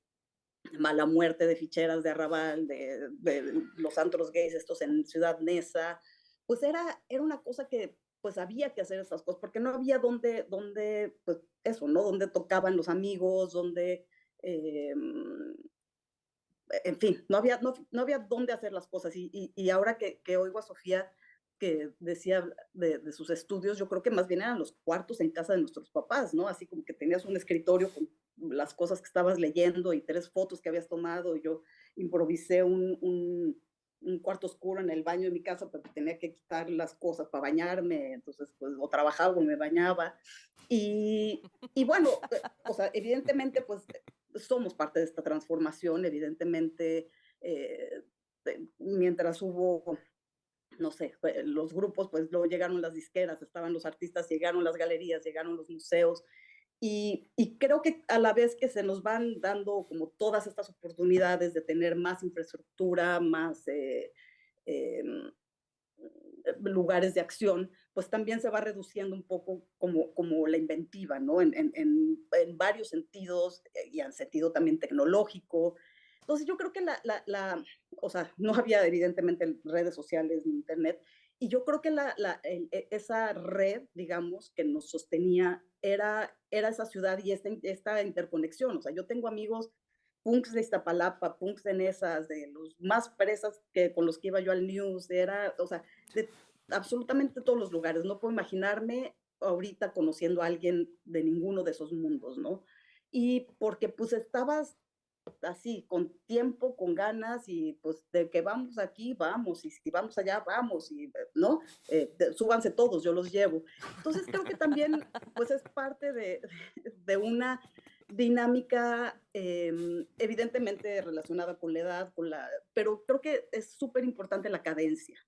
Mala Muerte, de ficheras de Arrabal, de los antros gays estos en Ciudad Neza, pues era una cosa que pues había que hacer esas cosas, porque no había donde pues eso, ¿no? Donde tocaban los amigos, donde, en fin, no había dónde hacer las cosas. Y ahora que oigo a Sofía que decía de sus estudios, yo creo que más bien eran los cuartos en casa de nuestros papás, ¿no? Así como que tenías un escritorio con las cosas que estabas leyendo y 3 fotos que habías tomado. Y yo improvisé un cuarto oscuro en el baño de mi casa, porque tenía que quitar las cosas para bañarme, entonces pues o trabajaba o me bañaba. Y bueno, o sea, evidentemente pues somos parte de esta transformación, evidentemente, mientras hubo, no sé, los grupos, pues luego llegaron las disqueras, estaban los artistas, llegaron las galerías, llegaron los museos, y creo que a la vez que se nos van dando como todas estas oportunidades de tener más infraestructura, más lugares de acción, pues también se va reduciendo un poco como la inventiva, ¿no? En varios sentidos, y en sentido también tecnológico. Entonces yo creo que o sea, no había evidentemente redes sociales ni internet, y yo creo que esa red, digamos, que nos sostenía era esa ciudad y esta interconexión. O sea, yo tengo amigos punks de Iztapalapa, punks de Nesas, de los más fresas con los que iba yo al News, o sea, de absolutamente todos los lugares. No puedo imaginarme ahorita conociendo a alguien de ninguno de esos mundos, ¿no? Y porque pues estabas así, con tiempo, con ganas, y pues de que vamos aquí, vamos, y si vamos allá, vamos, y ¿no? Súbanse todos, yo los llevo. Entonces creo que también pues es parte de una dinámica evidentemente relacionada con la edad, pero creo que es súper importante la carencia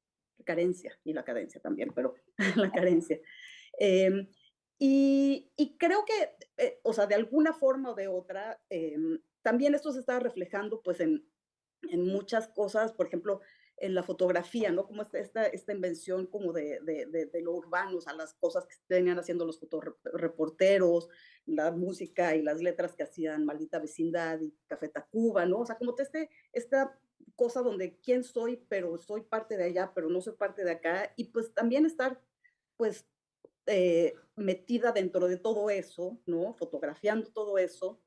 y la cadencia también, pero la carencia. Eh, y creo que, o sea, de alguna forma o de otra, también esto se está reflejando pues en muchas cosas, por ejemplo, en la fotografía, ¿no? Como esta invención como de lo urbano, o sea, las cosas que venían haciendo los fotoreporteros, la música y las letras que hacían Maldita Vecindad y Café Tacuba, ¿no? O sea, como esta cosa donde quién soy, pero soy parte de allá, pero no soy parte de acá, y pues también estar, pues, metida dentro de todo eso, ¿no? Fotografiando todo eso.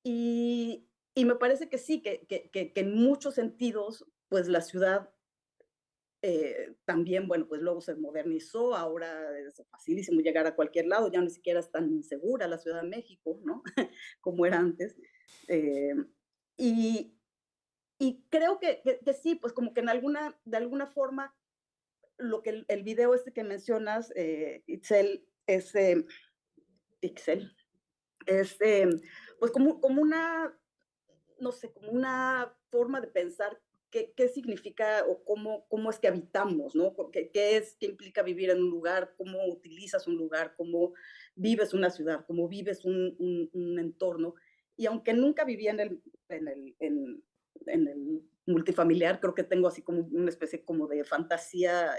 Y me parece que sí, que en muchos sentidos, pues la ciudad También, bueno, pues luego se modernizó, ahora es facilísimo llegar a cualquier lado, ya ni siquiera es tan insegura la Ciudad de México, ¿no? Como era antes. Eh, y, y creo que sí, pues como que de alguna forma, lo que el video este que mencionas, Itzel, Ixel, es pues como una, no sé, como una forma de pensar qué significa o cómo es que habitamos, ¿no? Qué implica vivir en un lugar, cómo utilizas un lugar, cómo vives una ciudad, cómo vives un entorno. Y aunque nunca viví en el multifamiliar, creo que tengo así como una especie como de fantasía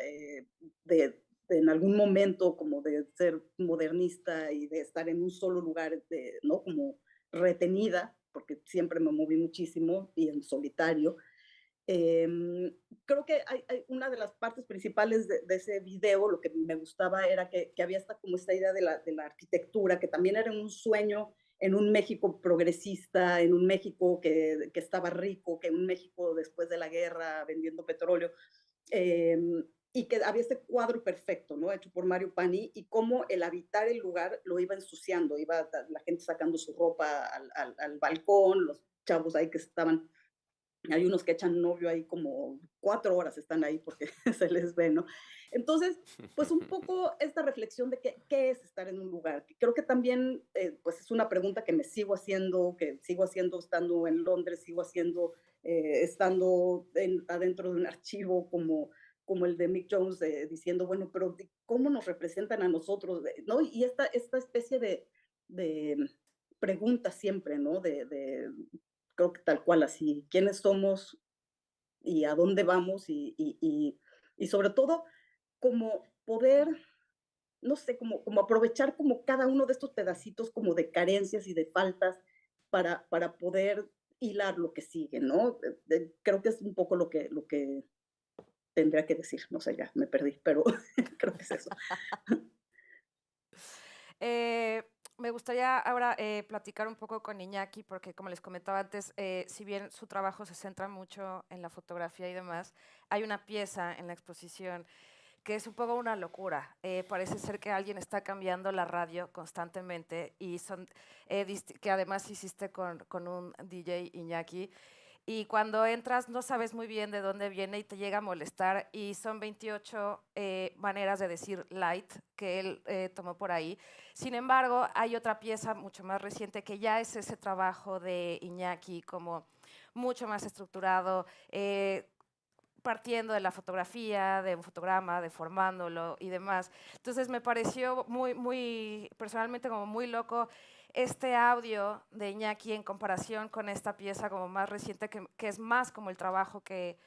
de en algún momento como de ser modernista y de estar en un solo lugar, ¿no? Como retenida, porque siempre me moví muchísimo y en solitario. Creo que hay una de las partes principales de ese video, lo que me gustaba era que había como esta idea de la arquitectura, que también era un sueño en un México progresista, en un México que estaba rico, que en un México después de la guerra vendiendo petróleo. Eh, y que había este cuadro perfecto, ¿no? Hecho por Mario Pani, y cómo el habitar el lugar lo iba ensuciando, iba la gente sacando su ropa al balcón, los chavos ahí que estaban, hay unos que echan novio ahí como 4 horas están ahí porque se les ve, ¿no? Entonces, pues un poco esta reflexión de qué es estar en un lugar. Creo que también, pues es una pregunta que me sigo haciendo, que sigo haciendo estando en Londres, sigo haciendo estando adentro de un archivo como el de Mick Jones, diciendo, bueno, pero ¿cómo nos representan a nosotros? ¿No? Y esta especie de pregunta siempre, ¿no? Creo que tal cual así, quiénes somos y a dónde vamos y sobre todo como poder, no sé, como aprovechar como cada uno de estos pedacitos como de carencias y de faltas para poder hilar lo que sigue, ¿no? Creo que es un poco lo que tendría que decir, no sé, ya me perdí, pero creo que es eso. Eh, Me gustaría ahora platicar un poco con Iñaki, porque como les comentaba antes, si bien su trabajo se centra mucho en la fotografía y demás, hay una pieza en la exposición que es un poco una locura. Parece ser que alguien está cambiando la radio constantemente y son que además hiciste con un DJ Iñaki. Y cuando entras no sabes muy bien de dónde viene y te llega a molestar y son 28 maneras de decir light que él tomó por ahí. Sin embargo, hay otra pieza mucho más reciente que ya es ese trabajo de Iñaki como mucho más estructurado, partiendo de la fotografía, de un fotograma, deformándolo y demás. Entonces me pareció muy, personalmente como muy loco este audio de Iñaki en comparación con esta pieza como más reciente, que es más como el trabajo que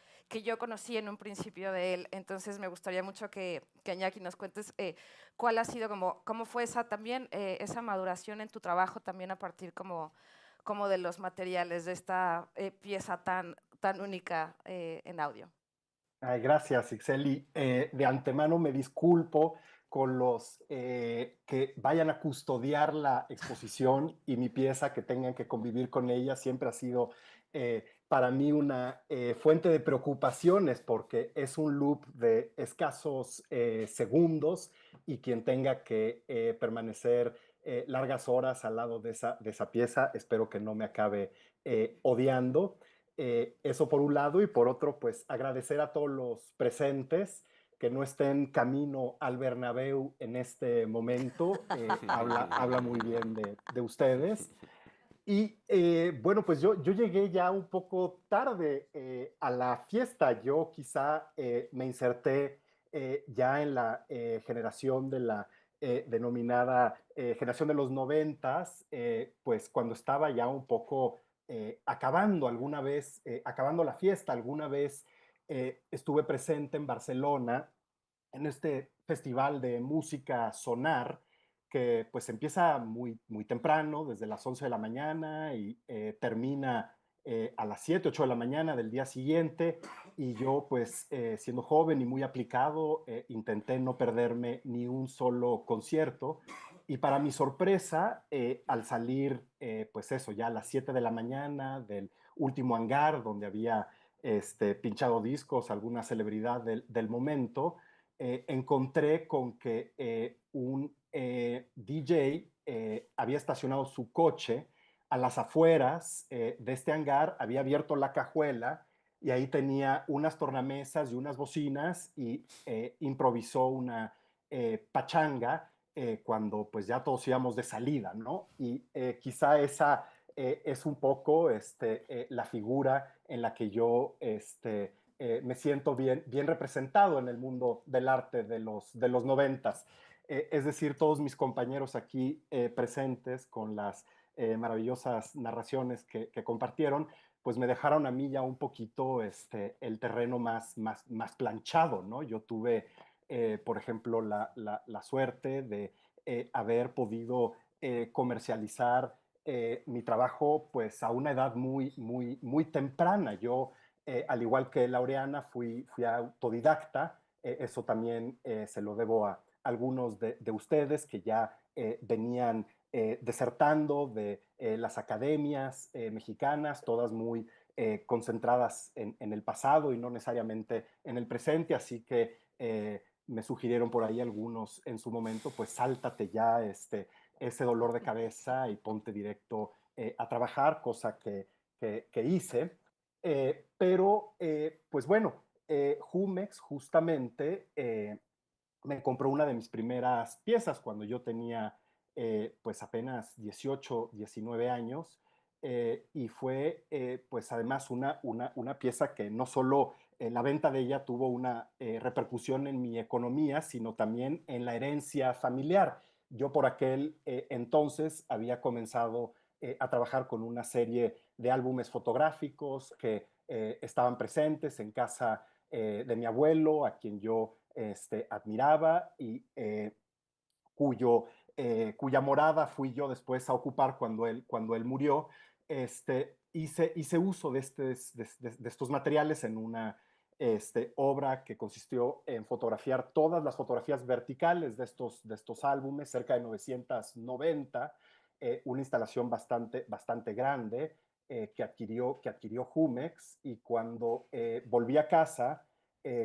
yo conocí en un principio de él. Entonces me gustaría mucho que Iñaki nos cuentes cuál ha sido cómo fue esa también, esa maduración en tu trabajo también a partir como de los materiales de esta pieza tan única en audio. Ay, gracias, Ixeli. De antemano me disculpo con los que vayan a custodiar la exposición y mi pieza, que tengan que convivir con ella. Siempre ha sido para mí una fuente de preocupaciones porque es un loop de escasos segundos y quien tenga que permanecer largas horas al lado de esa pieza, espero que no me acabe odiando. Eso por un lado, y por otro, pues agradecer a todos los presentes que no estén camino al Bernabéu en este momento. Habla muy bien de ustedes. Y bueno, pues yo llegué ya un poco tarde a la fiesta. Yo quizá me inserté ya en la generación de la denominada generación de los noventas, pues cuando estaba ya un poco acabando alguna vez, acabando la fiesta. Alguna vez estuve presente en Barcelona en este festival de música Sonar, que pues empieza muy temprano, desde las 11 de la mañana y termina a las 7, 8 de la mañana del día siguiente. Y yo pues siendo joven y muy aplicado, intenté no perderme ni un solo concierto. Y para mi sorpresa, al salir, pues eso, ya a las 7 de la mañana del último hangar donde había pinchado discos, alguna celebridad del momento, encontré con que un DJ había estacionado su coche a las afueras de este hangar, había abierto la cajuela y ahí tenía unas tornamesas y unas bocinas y improvisó una pachanga cuando pues ya todos íbamos de salida, ¿no? Y quizá esa es un poco la figura en la que yo me siento bien representado en el mundo del arte de los 90s. Es decir, todos mis compañeros aquí presentes con las maravillosas narraciones que compartieron, pues me dejaron a mí ya un poquito el terreno más planchado, ¿no? Yo tuve, por ejemplo, la suerte de haber podido comercializar mi trabajo pues a una edad muy temprana. Yo, al igual que Laureana, fui autodidacta. Eso también se lo debo a algunos de ustedes que ya venían desertando de las academias mexicanas, todas muy concentradas en el pasado y no necesariamente en el presente, así que me sugirieron por ahí algunos en su momento, pues sáltate ya ese dolor de cabeza y ponte directo a trabajar, cosa que hice. Pero, pues bueno, Jumex justamente me compró una de mis primeras piezas cuando yo tenía pues apenas 18, 19 años y fue pues además una pieza que no solo la venta de ella tuvo una repercusión en mi economía, sino también en la herencia familiar. Yo por aquel entonces había comenzado a trabajar con una serie de álbumes fotográficos que estaban presentes en casa de mi abuelo, a quien yo admiraba y cuya morada fui yo después a ocupar cuando él murió. Hice uso de estos materiales en una obra que consistió en fotografiar todas las fotografías verticales de estos álbumes, cerca de 990, una instalación bastante grande que adquirió Jumex, y cuando volví a casa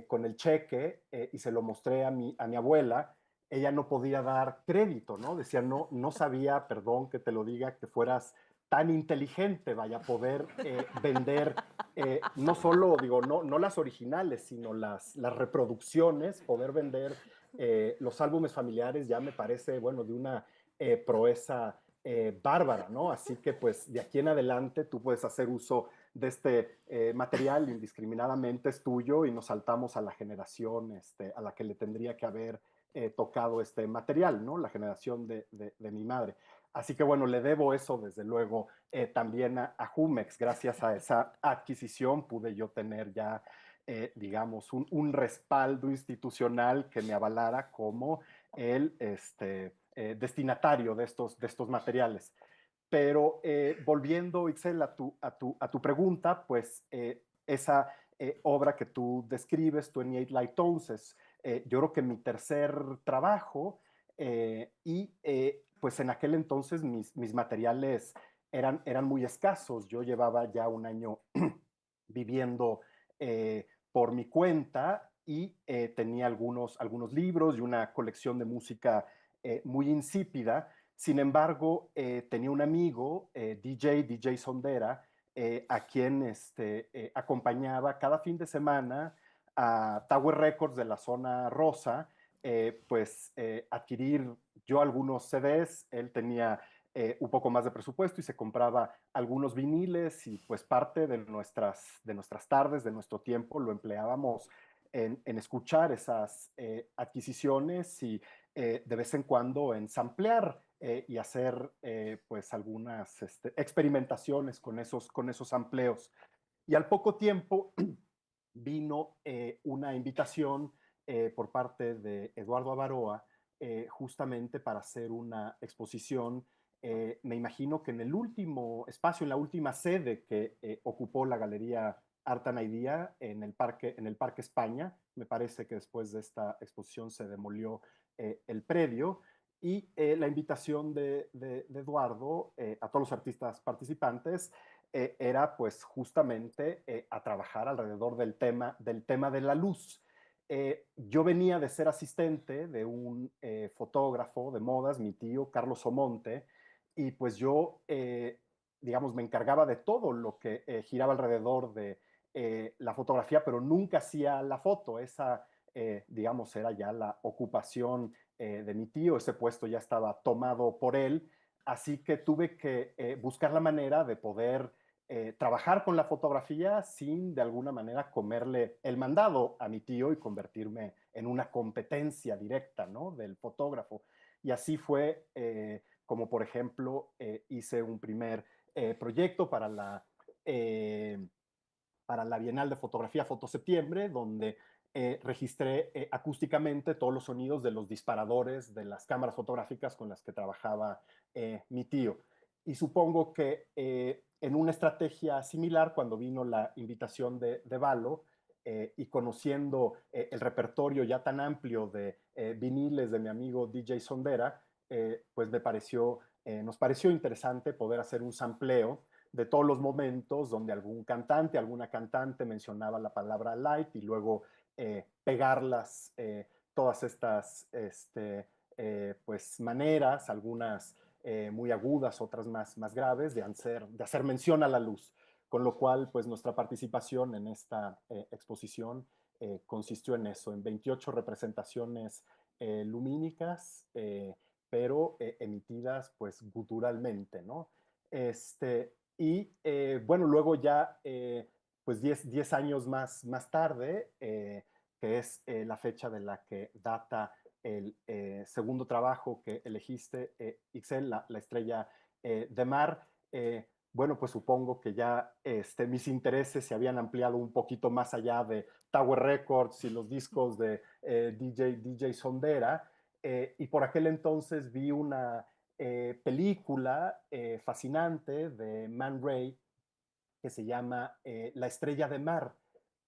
con el cheque y se lo mostré a mi abuela, ella no podía dar crédito, ¿no? Decía, no sabía, perdón que te lo diga, que fueras tan inteligente, vaya a poder vender no solo, digo, no las originales, sino las reproducciones, poder vender los álbumes familiares ya me parece, bueno, de una proeza bárbara, ¿no? Así que pues de aquí en adelante tú puedes hacer uso de este material indiscriminadamente, es tuyo, y nos saltamos a la generación a la que le tendría que haber tocado este material, ¿no? La generación de mi madre. Así que bueno, le debo eso desde luego también a Jumex. Gracias a esa adquisición pude yo tener ya, digamos, un respaldo institucional que me avalara como el destinatario de estos materiales. Pero volviendo, Ixel, a tu pregunta, pues esa obra que tú describes, 28 Light Tones, es yo creo que mi tercer trabajo y pues en aquel entonces mis materiales eran muy escasos. Yo llevaba ya un año viviendo por mi cuenta y tenía algunos libros y una colección de música muy insípida. Sin embargo, tenía un amigo, DJ Sondera, a quien acompañaba cada fin de semana a Tower Records de la zona rosa, pues adquirir yo algunos CDs. Él tenía un poco más de presupuesto y se compraba algunos viniles, y pues parte de nuestras tardes, de nuestro tiempo, lo empleábamos en escuchar esas adquisiciones y de vez en cuando en samplear y hacer pues algunas experimentaciones con esos sampleos. Y al poco tiempo vino una invitación por parte de Eduardo Avaroa justamente para hacer una exposición. Me imagino que en el último espacio, en la última sede que ocupó la Galería Art and Idea en el Parque España. Me parece que después de esta exposición se demolió el predio, y la invitación de Eduardo a todos los artistas participantes era pues justamente a trabajar alrededor del tema de la luz. Yo venía de ser asistente de un fotógrafo de modas, mi tío Carlos Omonte, y pues yo, digamos, me encargaba de todo lo que giraba alrededor de la fotografía, pero nunca hacía la foto. Esa, digamos, era ya la ocupación de mi tío, ese puesto ya estaba tomado por él, así que tuve que buscar la manera de poder trabajar con la fotografía sin de alguna manera comerle el mandado a mi tío y convertirme en una competencia directa, ¿no?, del fotógrafo. Y así fue como, por ejemplo, hice un primer proyecto para la Bienal de Fotografía Foto Septiembre, donde registré acústicamente todos los sonidos de los disparadores de las cámaras fotográficas con las que trabajaba mi tío. Y supongo que en una estrategia similar, cuando vino la invitación de Valo, y conociendo el repertorio ya tan amplio de viniles de mi amigo DJ Sondera, pues nos pareció interesante poder hacer un sampleo de todos los momentos donde algún cantante, alguna cantante mencionaba la palabra light y luego pegarlas, todas estas pues maneras, algunas muy agudas, otras más graves, de hacer mención a la luz. Con lo cual, pues nuestra participación en esta exposición consistió en eso, en 28 representaciones lumínicas, pero emitidas pues guturalmente, ¿no? Y bueno, luego ya, pues 10 años más tarde, que es la fecha de la que data el segundo trabajo que elegiste, Ixel, la estrella de mar, bueno, pues supongo que ya mis intereses se habían ampliado un poquito más allá de Tower Records y los discos de DJ Sondera, y por aquel entonces vi una película fascinante de Man Ray que se llama La estrella de mar.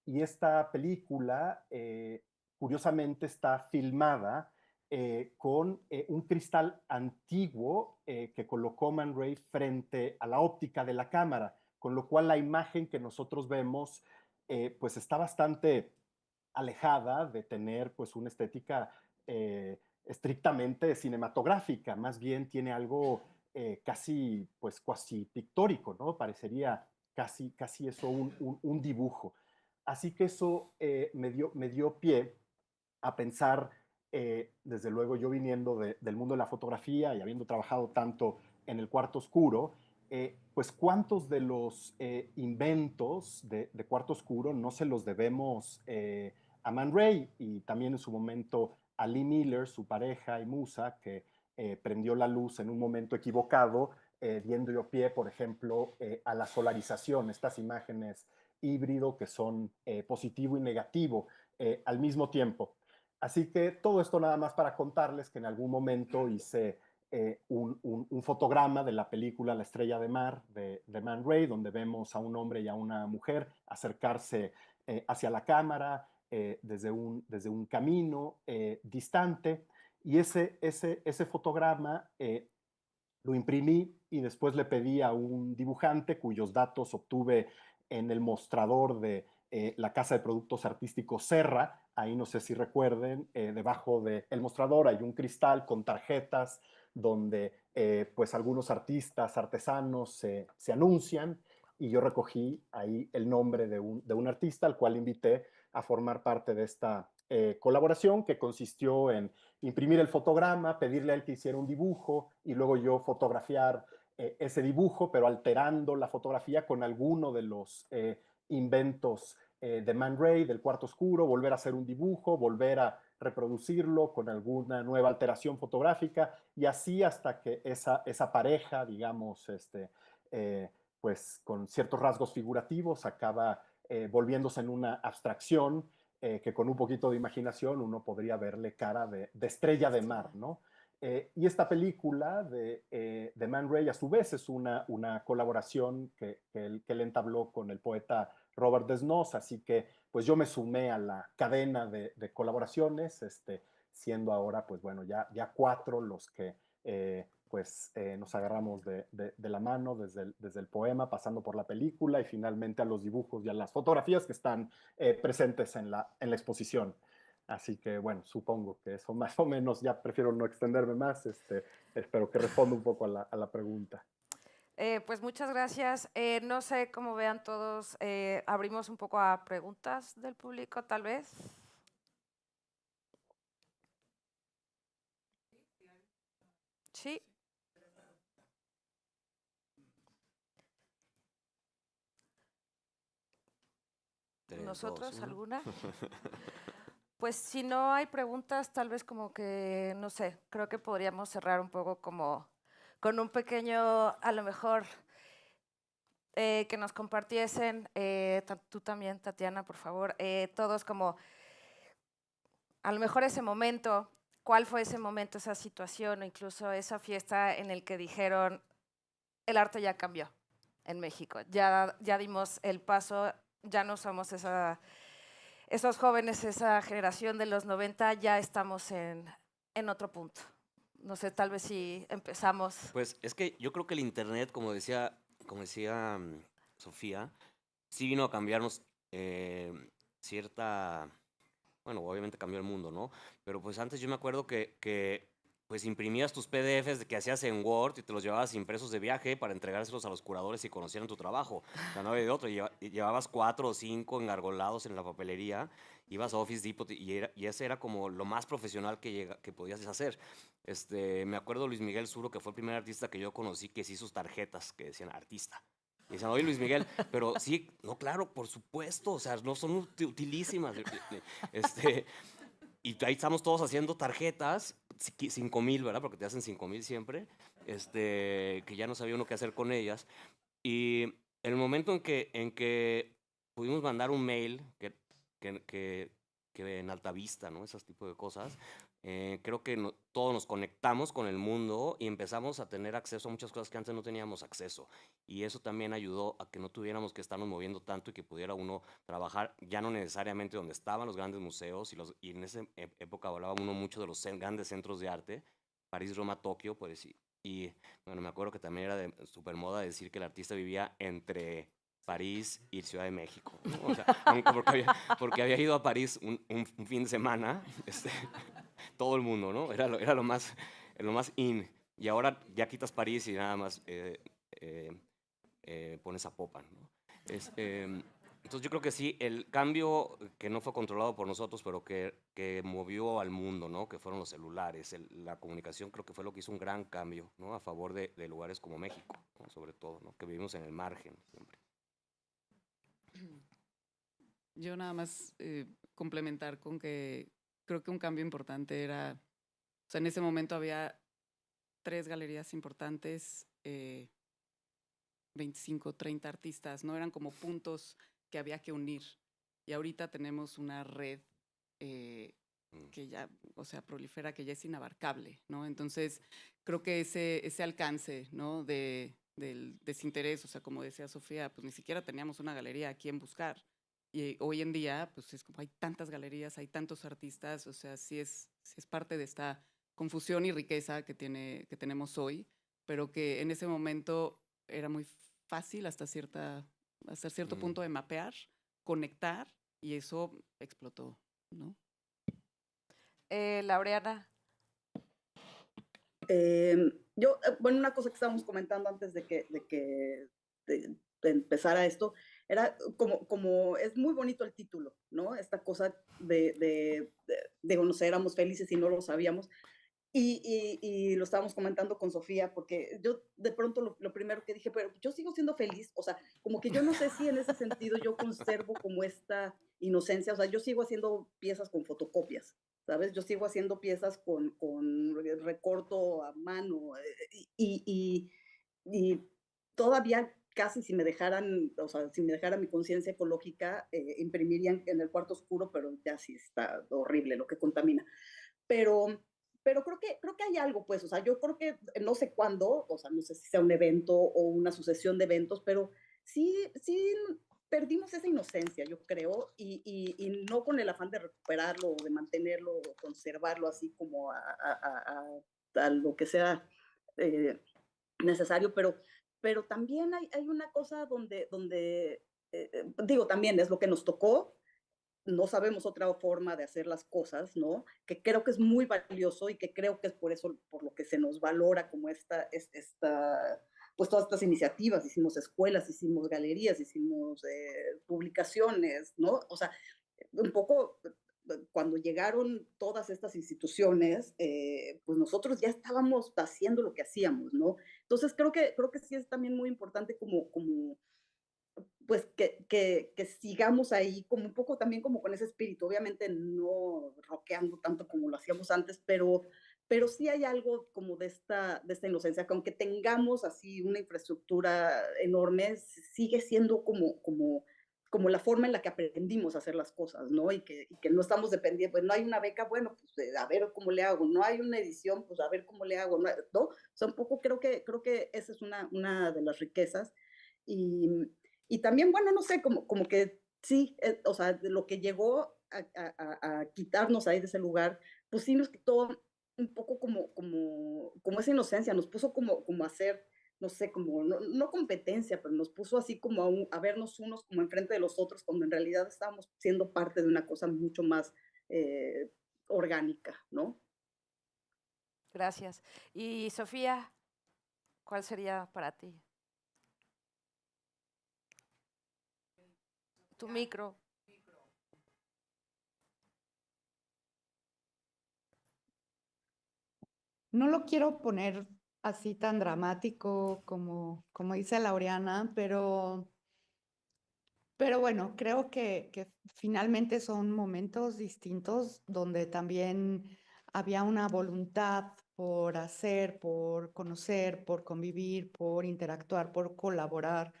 Y esta película, curiosamente, está filmada con un cristal antiguo que colocó Man Ray frente a la óptica de la cámara, con lo cual la imagen que nosotros vemos pues está bastante alejada de tener pues una estética estrictamente cinematográfica, más bien tiene algo casi pues cuasi pictórico, ¿no? Parecería casi eso un dibujo. Así que eso me dio pie a pensar, desde luego yo viniendo del mundo de la fotografía y habiendo trabajado tanto en el cuarto oscuro, pues cuántos de los inventos de cuarto oscuro no se los debemos a Man Ray y también en su momento a Lee Miller, su pareja y musa, que prendió la luz en un momento equivocado, dando pie, por ejemplo, a la solarización, estas imágenes híbrido que son positivo y negativo al mismo tiempo. Así que todo esto nada más para contarles que en algún momento hice un fotograma de la película La estrella de mar de Man Ray, donde vemos a un hombre y a una mujer acercarse hacia la cámara desde un camino distante. Y ese fotograma lo imprimí y después le pedí a un dibujante cuyos datos obtuve en el mostrador de la Casa de Productos Artísticos Serra. Ahí no sé si recuerden, debajo del mostrador hay un cristal con tarjetas donde pues algunos artistas, artesanos se anuncian y yo recogí ahí el nombre de un artista al cual invité a formar parte de esta colaboración que consistió en imprimir el fotograma, pedirle a él que hiciera un dibujo y luego yo fotografiar ese dibujo, pero alterando la fotografía con alguno de los inventos de Man Ray, del cuarto oscuro, volver a hacer un dibujo, volver a reproducirlo con alguna nueva alteración fotográfica y así hasta que esa pareja, digamos, pues con ciertos rasgos figurativos acaba volviéndose en una abstracción que con un poquito de imaginación uno podría verle cara de estrella de mar, ¿no? Y esta película de Man Ray a su vez es una colaboración que él entabló con el poeta Robert Desnos, así que pues yo me sumé a la cadena de colaboraciones, siendo ahora pues bueno ya 4 los que pues nos agarramos de la mano desde el poema, pasando por la película y finalmente a los dibujos y a las fotografías que están presentes en la exposición. Así que bueno, supongo que eso más o menos, ya prefiero no extenderme más, espero que responda un poco a la pregunta. Pues muchas gracias. No sé cómo vean todos. Abrimos un poco a preguntas del público, tal vez. Sí. Tres, ¿Nosotros dos, uno. alguna? Pues si no hay preguntas, tal vez como que, no sé, creo que podríamos cerrar un poco como con un pequeño, a lo mejor, que nos compartiesen, tú también, Tatiana, por favor, todos como, a lo mejor ese momento, cuál fue ese momento, esa situación o incluso esa fiesta en el que dijeron, el arte ya cambió en México, ya dimos el paso, ya no somos esos jóvenes, esa generación de los 90, ya estamos en otro punto. No sé, tal vez si empezamos. Pues es que yo creo que el internet, como decía Sofía, sí vino a cambiarnos cierta, bueno, obviamente cambió el mundo, ¿no? Pero pues antes yo me acuerdo que pues imprimías tus PDFs que hacías en Word y te los llevabas impresos de viaje para entregárselos a los curadores y conocieran tu trabajo. O sea, no había de otro. Y llevabas 4 o 5 engargolados en la papelería, ibas a Office Depot y ese era como lo más profesional que podías hacer. Me acuerdo de Luis Miguel Suro, que fue el primer artista que yo conocí que sí sus tarjetas que decían artista. Y decían, oye Luis Miguel, pero sí, no, claro, por supuesto, o sea, no son utilísimas. Y ahí estamos todos haciendo tarjetas, 5,000, ¿verdad? Porque te hacen 5,000 siempre, que ya no sabía uno qué hacer con ellas. Y en el momento en que pudimos mandar un mail, que en Alta Vista, ¿no? Esos tipos de cosas, creo que todos nos conectamos con el mundo y empezamos a tener acceso a muchas cosas que antes no teníamos acceso. Y eso también ayudó a que no tuviéramos que estarnos moviendo tanto y que pudiera uno trabajar ya no necesariamente donde estaban los grandes museos y en esa época hablaba uno mucho de los grandes centros de arte, París, Roma, Tokio, pues y bueno, me acuerdo que también era de super moda decir que el artista vivía entre París y Ciudad de México, ¿no? O sea, porque había ido a París un fin de semana, todo el mundo, ¿no? Era lo más in. Y ahora ya quitas París y nada más pones a Popan, ¿no? Entonces yo creo que sí, el cambio que no fue controlado por nosotros, pero que movió al mundo, ¿no? Que fueron los celulares, la comunicación creo que fue lo que hizo un gran cambio, ¿no? A favor de lugares como México, ¿no? Sobre todo, ¿no? Que vivimos en el margen siempre. Yo nada más complementar con que creo que un cambio importante era, o sea, en ese momento había 3 galerías importantes, 25, 30 artistas, ¿no? Eran como puntos que había que unir. Y ahorita tenemos una red que ya, o sea, prolifera, que ya es inabarcable, ¿no? Entonces, creo que ese alcance, ¿no? Del desinterés, o sea, como decía Sofía, pues ni siquiera teníamos una galería a quien buscar. Y hoy en día, pues es como hay tantas galerías, hay tantos artistas, o sea, sí es parte de esta confusión y riqueza que tenemos hoy, pero que en ese momento era muy fácil hasta cierto punto de mapear, conectar, y eso explotó, ¿no? Laureana. Bueno, una cosa que estábamos comentando antes de empezara esto, era como es muy bonito el título, ¿no? Esta cosa de no sé, éramos felices y no lo sabíamos. Y lo estábamos comentando con Sofía, porque yo de pronto lo primero que dije, pero yo sigo siendo feliz, o sea, como que yo no sé si en ese sentido yo conservo como esta inocencia, o sea, yo sigo haciendo piezas con fotocopias, ¿sabes? Yo sigo haciendo piezas con recorto a mano y todavía casi si me dejaran, o sea, si me dejara mi conciencia ecológica, imprimirían en el cuarto oscuro, pero ya sí está horrible lo que contamina. Pero creo que hay algo, pues, o sea, yo creo que no sé cuándo, o sea, no sé si sea un evento o una sucesión de eventos, pero sí perdimos esa inocencia, yo creo, y no con el afán de recuperarlo o de mantenerlo o conservarlo así como a lo que sea necesario, pero también hay una cosa digo, también es lo que nos tocó, no sabemos otra forma de hacer las cosas, ¿no? Que creo que es muy valioso y que creo que es por eso, por lo que se nos valora como pues todas estas iniciativas, hicimos escuelas, hicimos galerías, hicimos publicaciones, ¿no? O sea, un poco cuando llegaron todas estas instituciones, pues nosotros ya estábamos haciendo lo que hacíamos, ¿no? Entonces creo que sí es también muy importante como pues que sigamos ahí como un poco también como con ese espíritu, obviamente no rockeando tanto como lo hacíamos antes, pero sí hay algo como de esta inocencia, que aunque tengamos así una infraestructura enorme, sigue siendo como la forma en la que aprendimos a hacer las cosas, ¿no? Y que no estamos dependiendo, pues no hay una beca, bueno, pues a ver cómo le hago, no hay una edición, pues a ver cómo le hago, ¿no? O sea, un poco creo que esa es una de las riquezas. Y también, bueno, no sé, como que sí, o sea, de lo que llegó a quitarnos ahí de ese lugar, pues sí nos quitó un poco como esa inocencia, nos puso como a hacer, no sé, como, no competencia, pero nos puso así como a vernos unos como enfrente de los otros, cuando en realidad estábamos siendo parte de una cosa mucho más eh, orgánica, ¿no? Gracias. Y Sofía, ¿cuál sería para ti? Tu micro. No lo quiero poner así tan dramático como dice Laureana, pero bueno, creo que finalmente son momentos distintos donde también había una voluntad por hacer, por conocer, por convivir, por interactuar, por colaborar.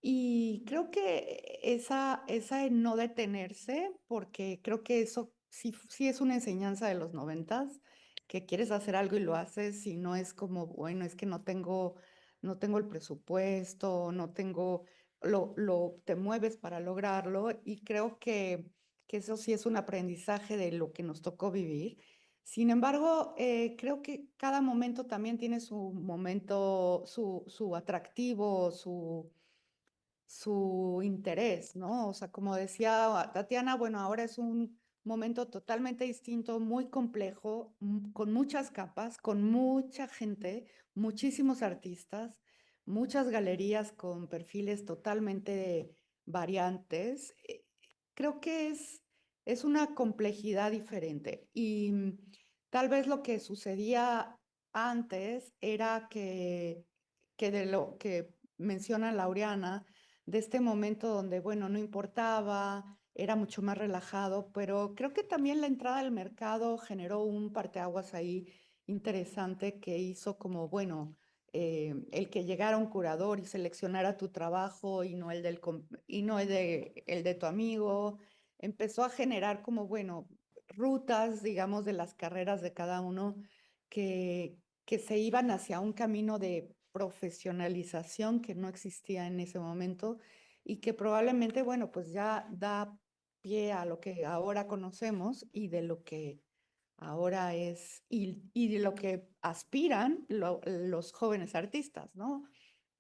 Y creo que esa en no detenerse, porque creo que eso sí es una enseñanza de los 90s, que quieres hacer algo y lo haces y no es como, bueno, es que no tengo el presupuesto, no tengo, te mueves para lograrlo y creo que eso sí es un aprendizaje de lo que nos tocó vivir. Sin embargo, creo que cada momento también tiene su momento, su atractivo, su interés, ¿no? O sea, como decía Tatiana, bueno, ahora es un momento totalmente distinto, muy complejo, con muchas capas, con mucha gente, muchísimos artistas, muchas galerías con perfiles totalmente variantes. Creo que es una complejidad diferente y tal vez lo que sucedía antes era que de lo que menciona Laureana, de este momento donde, bueno, no importaba, era mucho más relajado, pero creo que también la entrada al mercado generó un parteaguas ahí interesante que hizo como, bueno, el que llegara un curador y seleccionara tu trabajo y no el de tu amigo, empezó a generar como, bueno, rutas, digamos, de las carreras de cada uno que se iban hacia un camino de profesionalización que no existía en ese momento y que probablemente, bueno, pues ya da pie a lo que ahora conocemos y de lo que ahora es y de lo que aspiran los jóvenes artistas, ¿no?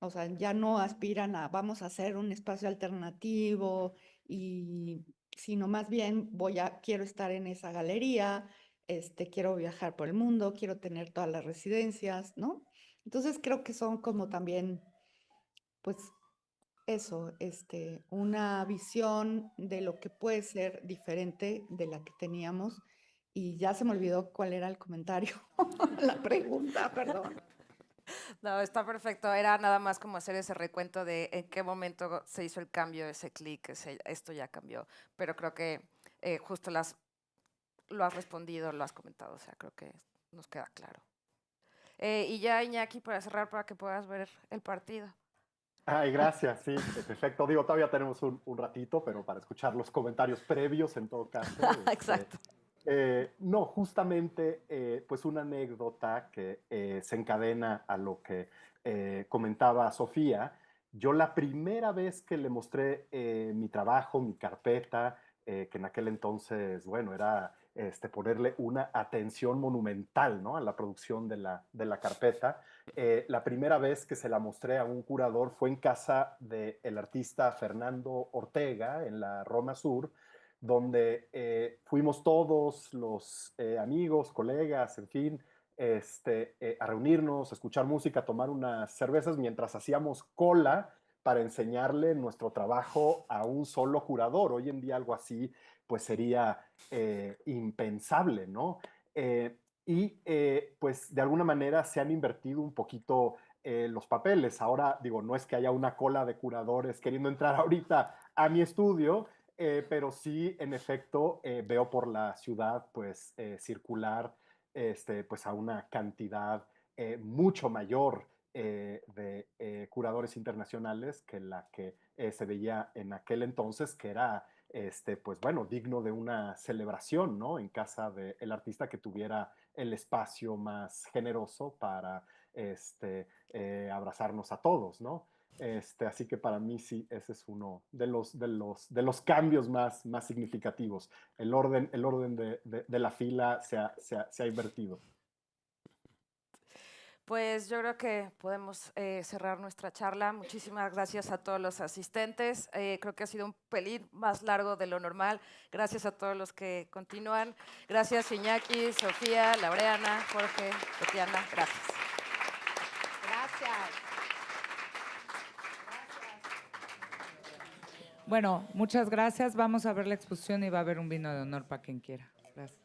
O sea, ya no aspiran a vamos a hacer un espacio alternativo y sino más bien quiero estar en esa galería, quiero viajar por el mundo, quiero tener todas las residencias, ¿no? Entonces creo que son como también, pues eso, una visión de lo que puede ser diferente de la que teníamos. Y ya se me olvidó cuál era el comentario, la pregunta, perdón. No, está perfecto. Era nada más como hacer ese recuento de en qué momento se hizo el cambio, ese clic, esto ya cambió. Pero creo que justo lo has respondido, lo has comentado, o sea, creo que nos queda claro. Y ya, Iñaki, para cerrar, para que puedas ver el partido. Ay, gracias, sí, perfecto. Digo, todavía tenemos un ratito, pero para escuchar los comentarios previos en todo caso. Exacto. No, justamente, pues una anécdota que se encadena a lo que comentaba Sofía. Yo la primera vez que le mostré mi trabajo, mi carpeta, que en aquel entonces, bueno, era ponerle una atención monumental, ¿no? A la producción de la carpeta. La primera vez que se la mostré a un curador fue en casa del artista Fernando Ortega, en la Roma Sur, donde fuimos todos los amigos, colegas, en fin, a reunirnos, a escuchar música, a tomar unas cervezas mientras hacíamos cola para enseñarle nuestro trabajo a un solo curador. Hoy en día algo así pues sería impensable, ¿no? Pues de alguna manera se han invertido un poquito los papeles. Ahora, digo, no es que haya una cola de curadores queriendo entrar ahorita a mi estudio, pero sí, en efecto, veo por la ciudad pues circular pues a una cantidad mucho mayor de curadores internacionales que la que se veía en aquel entonces, que era pues bueno, digno de una celebración, ¿no? En casa del artista, que tuviera el espacio más generoso para abrazarnos a todos, ¿no? Así que para mí sí, ese es uno de los cambios más significativos. El orden de la fila se ha invertido. Pues yo creo que podemos cerrar nuestra charla. Muchísimas gracias a todos los asistentes. Creo que ha sido un pelín más largo de lo normal. Gracias a todos los que continúan. Gracias Iñaki, Sofía, Laureana, Jorge, Tatiana. Gracias. Gracias. Bueno, muchas gracias. Vamos a ver la exposición y va a haber un vino de honor para quien quiera. Gracias.